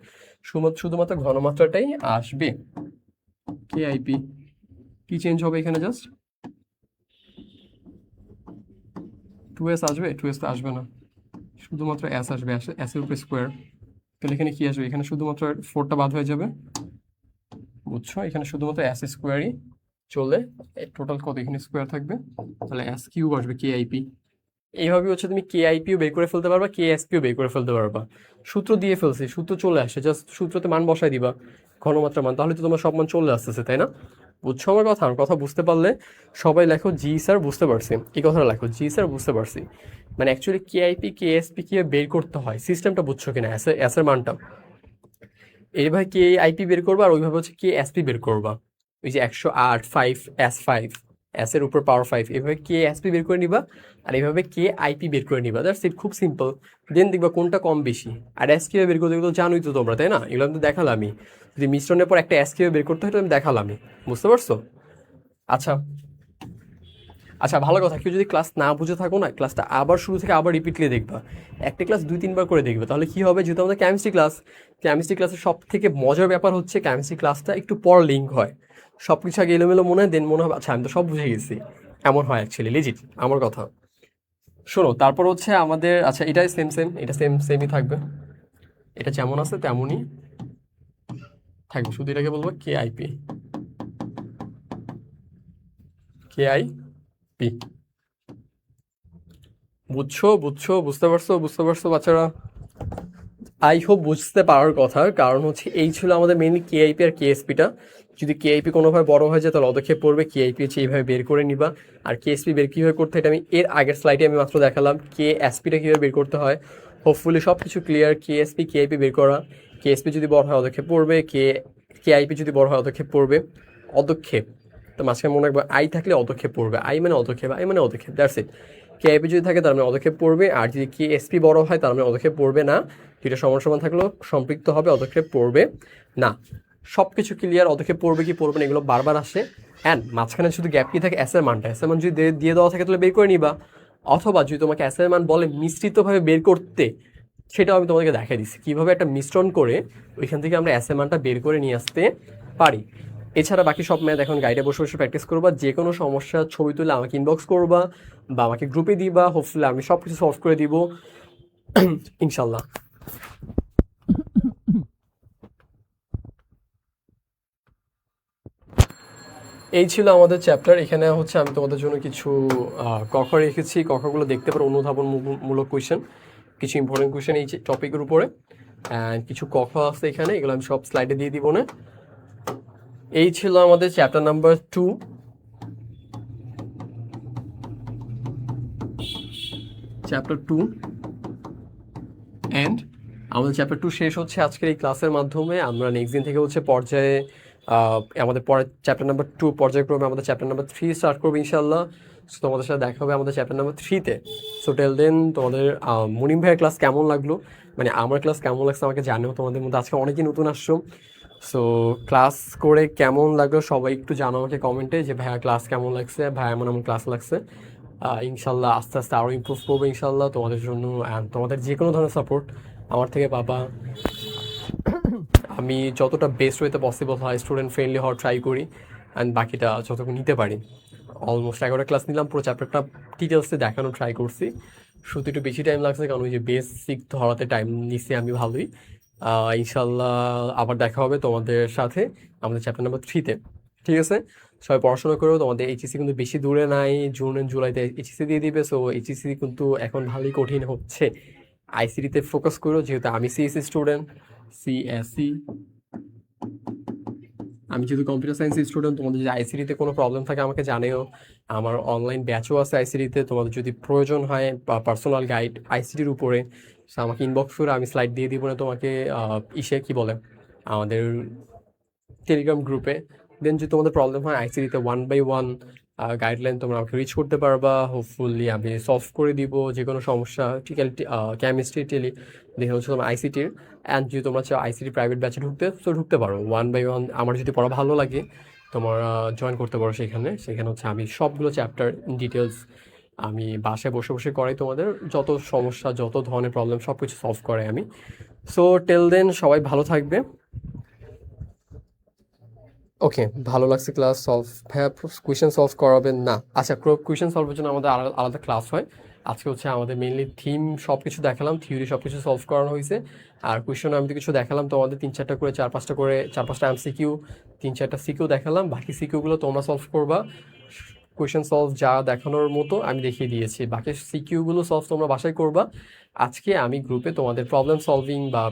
শুধুমাত্র ঘনমাত্রাটাই আসবে। কেআইপি কি চেঞ্জ হবে এখানে? জাস্ট 2S আসবে? 2S তো আসবে না, শুধুমাত্র S আসবে, S এর উপরে স্কোয়ার। তাহলে এখানে কি আসবে? এখানে শুধুমাত্র 4টা বাদ হয়ে যাবে, বুঝছো? এখানে শুধুমাত্র S স্কোয়ারই চলে, টোটাল কত এখানে স্কোয়ার থাকবে, তাহলে S কিউব আসবে কেআইপি। এইভাবে হচ্ছে তুমি কেআইপিও বের করে ফেলতে পারবা, কেএসপিও বের করে ফেলতে পারবা। সূত্র দিয়ে ফেলছি, সূত্র চলে আসে, জাস্ট সূত্রতে মান বসাই দিবা, ঘনমাত্রা মান, তাহলে তো তোমার সব মান চলে আসতেছে, তাই না? বুঝছো আমার কথা? আমার কথা বুঝতে পারলে সবাই লেখো জি স্যার বুঝতে পারছি, এই কথাটা লেখো, জি স্যার বুঝতে পারছি। মানে অ্যাকচুয়ালি কেআইপি কেএসপি কিভাবে বের করতে হয়, সিস্টেমটা বুঝছো কিনা, এস এর মানটা। এইভাবে কে আইপি বের করবা, আর ওইভাবে হচ্ছে কে এসপি বের করবা। ওই যে 108 5 S5, এস এর উপর পাওয়ার 5, এভাবে কে এসপি বের করে নিবা, আর এইভাবে কে আইপি বের করে নিবা। দ্যাটস ইট, খুব সিম্পল। দেন দেখবা কোনটা কম বেশি। আর এস কিভাবে বের করতে, এগুলো জানোই তো তোমরা, তাই না? এগুলো আমি তো দেখালামই। যদি মিশ্রণের পর একটা এস কিভাবে বের করতে হয়, এটা আমি দেখালামই, বুঝতে পারছো? আচ্ছা, আচ্ছা, ভালো কথা, কেউ যদি ক্লাস না বুঝে থাকো না, ক্লাসটা আবার শুরু থেকে আবার রিপিটলি দেখবা। একটা ক্লাস 2-3 বার করে দেখবে, তাহলে কি হবে? যেহেতু আমাদের কেমিস্ট্রি ক্লাসের সব থেকে মজার ব্যাপার হচ্ছে কেমিস্ট্রি ক্লাসটা একটু পর লিঙ্ক হয়। সব কিছু আগে এলোমেলো মনে হয়, দেন মনে হবে আচ্ছা আমি তো সব বুঝে গেছি। এমন হয় অ্যাকচুয়ালি, লিজিট আমার কথা। শোনো, তারপর হচ্ছে আমাদের, আচ্ছা এটাই সেম সেম, এটা সেমই থাকবে, এটা যেমন আছে তেমনই থাকবে, শুধু এটাকে বলবো কেআইপি। বুঝছো বুঝছো, বুঝতে পারছো বাচ্চারা? আই হোপ বুঝতে পারার কথা, কারণ হচ্ছে এই ছিল আমাদের মেইনলি কেআইপি আর কেএসপিটা। যদি কেআইপি কোনোভাবে বড় হয়ে যায় তাহলে অদক্ষেপ পড়বে, কেআইপি হচ্ছে এইভাবে বের করে নিবা। আর কেএসপি বের কীভাবে করতে হয় এটা আমি এর আগের স্লাইডে আমি মাত্র দেখালাম, কেএসপিটা কীভাবে বের করতে হয়। হোপফুলি সব কিছু ক্লিয়ার। কেএসপি কেআইপি বের করা, কেএসপি যদি বড় হয় অদক্ষেপ পড়বে, কেআইপি যদি বড় হয় অদক্ষেপ পড়বে। অদক্ষেপ তো মাঝখানে মনে রাখবো, আই থাকলে অদক্ষেপ পড়বে, আই মানে অদক্ষেপ, দ্যাটস ইট। কেআইপি যদি থাকে তার মানে অদক্ষেপ পড়বে, আর যদি কেএসপি বড় হয় তার মানে অদক্ষেপ পড়বে না। দুইটা সমান সমান থাকলেও সম্পৃক্ত হবে, অদক্ষেপ পড়বে না। সব কিছু ক্লিয়ার। অদক্ষেপ পড়বে কি পড়বে না এগুলো বারবার আসে। অ্যান্ড মাঝখানে শুধু গ্যাপ কি থাকে? এস এর মানটা, এস এর মান যদি দিয়ে দেওয়া থাকে তাহলে বের করে নিবা। অথবা যদি তোমাকে এস এর মান বলে মিশ্রিতভাবে বের করতে, সেটাও আমি তোমাদেরকে দেখাই দিচ্ছি কীভাবে একটা মিশ্রণ করে ওইখান থেকে আমরা এস এর মানটা বের করে নিয়ে আসতে পারি। এছাড়া বাকি সব ম্যাথ এখন গাইডে বসে বসে প্র্যাকটিস করবা। যে কোনো সমস্যার ছবি তুলে আমাকে ইনবক্স করবা বা আমাকে গ্রুপে দিবা, হোপফুলি আমি সব কিছু সলভ করে দিব ইনশাল্লাহ। এই ছিল আমাদের চ্যাপ্টার। এখানে হচ্ছে আমি তোমাদের জন্য কিছু কখ রেখেছি, কখগুলো দেখতে পারো, অনুধাবনমূলক কোয়েশ্চেন, কিছু ইম্পর্টেন্ট কোয়েশ্চেন এই টপিকের উপরে। অ্যান্ড কিছু কখ আছে এখানে, এগুলো আমি সব স্লাইডে দিয়ে দিব না। এই ছিল আমাদের চ্যাপ্টার নাম্বার 2। অ্যান্ড আমাদের চ্যাপ্টার 2 শেষ হচ্ছে আজকের এই ক্লাসের মাধ্যমে। আমরা নেক্সট দিন থেকে হচ্ছে পর্যায়ে আমাদের পরে চ্যাপ্টার নাম্বার 2 পর্যায়ক্রমে আমাদের চ্যাপ্টার নাম্বার 3 স্টার্ট করবো ইনশাল্লাহ। সো তোমাদের সাথে দেখা হবে আমাদের চ্যাপ্টার নাম্বার 3-তে। সো টেল দেন তোমাদের মুনিম ভাইয়ের ক্লাস কেমন লাগলো, মানে আমার ক্লাস কেমন লাগছে আমাকে জানিও। তোমাদের মধ্যে আজকে অনেকেই নতুন আসছো, সো ক্লাস করে কেমন লাগলো সবাই একটু জানো আমাকে কমেন্টে, যে ভাইয়া ক্লাস কেমন লাগছে, ভাইয়া এমন এমন ক্লাস লাগছে। ইনশাল্লাহ আস্তে আস্তে আরও ইমপ্রুভ করবো ইনশাল্লাহ তোমাদের জন্য। অ্যান্ড তোমাদের যে কোনো ধরনের সাপোর্ট আমার থেকে পাবা। আমি যতটা বেস্ট ওয়েতে পসিবল হয় স্টুডেন্ট ফ্রেন্ডলি হওয়ার ট্রাই করি, অ্যান্ড বাকিটা যতটুকু নিতে পারি। অলমোস্ট 11টা ক্লাস নিলাম, পুরো চ্যাপ্টারটা ডিটেলসে দেখানোর ট্রাই করছি। শুধু একটু বেশি টাইম লাগছে, কারণ ওই যে বেসিক ধরাতে টাইম নিচ্ছি আমি ভালোই। ইনশাল্লাহ আবার দেখা হবে তোমাদের সাথে আমাদের চ্যাপ্টার নাম্বার 3-তে। ঠিক আছে, সবাই পড়াশোনা করো। তোমাদের এইচএসসি কিন্তু বেশি দূরে নাই, জুন এন্ড জুলাইতে এইচএসসি দিয়ে দিবে। সো এইচএসসি কিন্তু এখন ভালোই কঠিন হচ্ছে। আইসিটিতে ফোকাস করো, যেহেতু আমি সিএসসি স্টুডেন্ট, সিএসসি, আমি যেহেতু কম্পিউটার সায়েন্স স্টুডেন্ট। তোমাদের যদি আইসিটিতে কোনো প্রবলেম থাকে আমাকে জানিও। আমার অনলাইন ব্যাচও আছে আইসিটিতে, তোমাদের যদি প্রয়োজন হয় বা পার্সোনাল গাইড আইসিটির উপরে, আমাকে ইনবক্স করে, আমি স্লাইড দিয়ে দিব না তোমাকে, ইসে কি বলে আমাদের টেলিগ্রাম গ্রুপে। দেন যদি তোমাদের প্রবলেম হয় আইসিটিতে 1 by 1 গাইডলাইন তোমরা আমাকে রিচ করতে পারবা, হোপফুলি আমি সলভ করে দিব যে কোনো সমস্যা, কেমিস্ট্রি টেলি দেখে হচ্ছে তোমার আইসিটির। অ্যান্ড যদি তোমরা চাও আইসিটি প্রাইভেট ব্যাচে ঢুকতে, তো ঢুকতে পারো 1 by 1। আমার যদি পড়া ভালো লাগে তোমরা জয়েন করতে পারো সেখানে। সেখানে হচ্ছে আমি সবগুলো চ্যাপ্টার ডিটেলস আমি বাসায় বসে বসে করাই, তোমাদের যত সমস্যা যত ধরনের প্রবলেম সব কিছু সলভ করাই আমি। সো টেল দেন সবাই ভালো থাকবে। ওকে, ভালো লাগছে ক্লাস সলভ। ভাইয়া কোয়েশ্চেন সলভ করাবেন না? আচ্ছা, কোয়েশ্চেন সলভের জন্য আমাদের আলাদা ক্লাস হয়। আজকে হচ্ছে আমাদের মেইনলি থিম সব কিছু দেখালাম, থিওরি সব কিছু সলভ করানো হয়েছে। আর কোয়েশ্চেন আমি তো কিছু দেখালাম তোমাদের, 3-4টা করে 4-5টা করে 4-5টা এমসিকিউ, 3-4টা সিকিউ দেখালাম। বাকি সিকিউগুলো তোমরা সলভ করবা। কোয়েশ্চেন সলভ যা দেখানোর মতো আমি দেখিয়ে দিয়েছি, বাকি সিকিউগুলো সলভ তোমরা বাসায় করবা। আজকে আমি গ্রুপে তোমাদের প্রবলেম সলভিং বা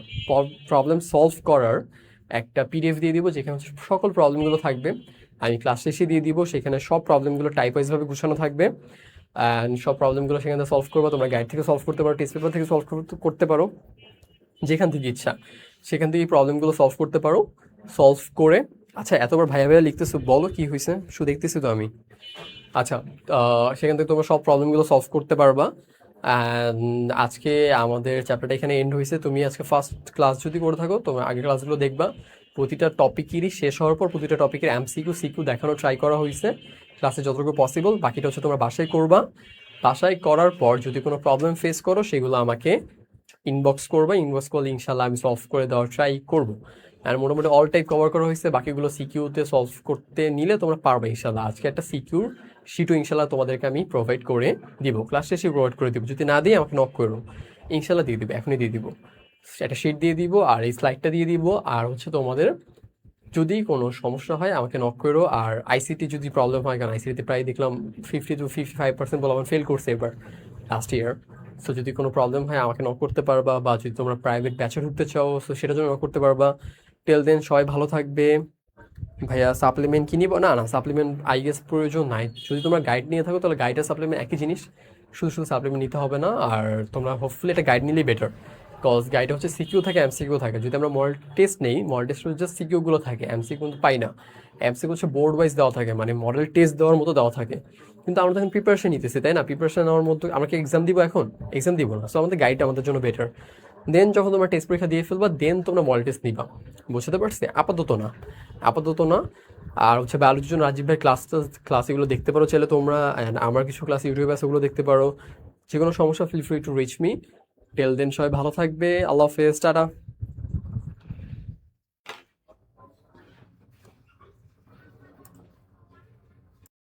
প্রবলেম সলভ করার একটা পিডিএফ দিয়ে দিব, যেখানে হচ্ছে সকল প্রবলেমগুলো থাকবে। আমি ক্লাস শেষে দিয়ে দিব, সেখানে সব প্রবলেমগুলো টাইপ ওয়াইজভাবে গুছানো থাকবে। অ্যান্ড সব প্রবলেমগুলো সেখানে সলভ করবো। তোমরা গাইড থেকে সলভ করতে পারো, টেস্ট পেপার থেকে সলভ করতে পারো, যেখান থেকে ইচ্ছা সেখান থেকে প্রবলেমগুলো সলভ করতে পারো। সলভ করে, আচ্ছা এতবার ভাইয়া ভাইয়া লিখতেছো, বলো কি হয়েছে, শুধু দেখতেছি তো আমি। আচ্ছা, সেখান থেকে তোমরা সব প্রবলেমগুলো সলভ করতে পারবা। অ্যান্ড আজকে আমাদের চ্যাপ্টারটা এখানে এন্ড হয়েছে। তুমি আজকে ফার্স্ট ক্লাস যদি করে থাকো, তোমার আগের ক্লাসগুলো দেখবা। প্রতিটা টপিকেরই শেষ হওয়ার পর প্রতিটা টপিকের এমসিকিউ সিকিউ দেখানো ট্রাই করা হয়েছে ক্লাসে যতটুকু পসিবল। বাকিটা হচ্ছে তোমরা বাসায় করবা। বাসায় করার পর যদি কোনো প্রবলেম ফেস করো সেগুলো আমাকে ইনবক্স করবা। ইনবক্স করলে ইনশাল্লাহ আমি সলভ করে দেওয়ার ট্রাই করবো। আর মোটামুটি অল টাইপ কভার করা হয়েছে। বাকিগুলো সিকিউতে সলভ করতে নিলে তোমরা পারবে ইনশাল্লাহ। আজকে একটা সিকিউর শিটও ইনশাল্লাহ তোমাদেরকে আমি প্রোভাইড করে দিব, ক্লাস শেষে প্রোভাইড করে দিব। যদি না দিই আমাকে নক করো, ইনশাল্লাহ দিয়ে দিব, এখনই দিয়ে দিব। একটা শিট দিয়ে দিব আর এই স্লাইডটা দিয়ে দিব। আর হচ্ছে তোমাদের যদি কোনো সমস্যা হয় আমাকে নক করো। আর আইসিটি যদি প্রবলেম হয়, কারণ আইসিটিতে প্রায় দেখলাম 50-55% বলে আমার ফেল করছে এবার লাস্ট ইয়ার। সো যদি কোনো প্রবলেম হয় আমাকে নক করতে পারবা, বা যদি তোমরা প্রাইভেট ব্যাচে ঢুকতে চাও সো সেটার জন্য নক করতে পারবা। টেল দেন সবাই ভালো থাকবে। ভাইয়া সাপ্লিমেন্ট কি নিব? না না, সাপ্লিমেন্ট আই গেস প্রয়োজন নাই। যদি তোমরা গাইড নিয়ে থাকো তাহলে গাইড আর সাপ্লিমেন্ট একই জিনিস, শুধু শুধু সাপ্লিমেন্ট নিতে হবে না। আর তোমরা হোপফুলি একটা গাইড নিলেই বেটার, কজ গাইডে হচ্ছে সিকিউ থাকে এমসিকিউ থাকে। যদি আমরা মডেল টেস্ট নেই, মডেল টেস্ট জাস্ট সিকিউগুলো থাকে, এমসিকিউ কিন্তু পাই না। এমসিকিউ হচ্ছে বোর্ড ওয়াইজ দেওয়া থাকে, মানে মডেল টেস্ট দেওয়ার মতো দেওয়া থাকে। কিন্তু আমরা তখন প্রিপারেশন নিতেছি, তাই না? প্রিপারেশন নেওয়ার মতো আমরা কি এক্সাম দিব? এখন এক্সাম দিব না। সো আমাদের গাইডটা আমাদের জন্য বেটার। দেন যখন তোমরা টেস্ট পরীক্ষা দিয়ে ফেলবা দেন তোমরা মডেল টেস্ট নিবা। বুঝতে পারছি? আপাতত না, আপাতত না। আর হচ্ছে বায়োলজির জন্য রাজীব ভাই ক্লাস এগুলো দেখতে পারো চাইলে তোমরা। অ্যান্ড আমার কিছু ক্লাস ইউটিউবে আছে, ওগুলো দেখতে পারো। যে কোনো সমস্যা feel free to reach me. Till then সবাই ভালো থাকবে। আল্লাহ হাফেজ, টাটা।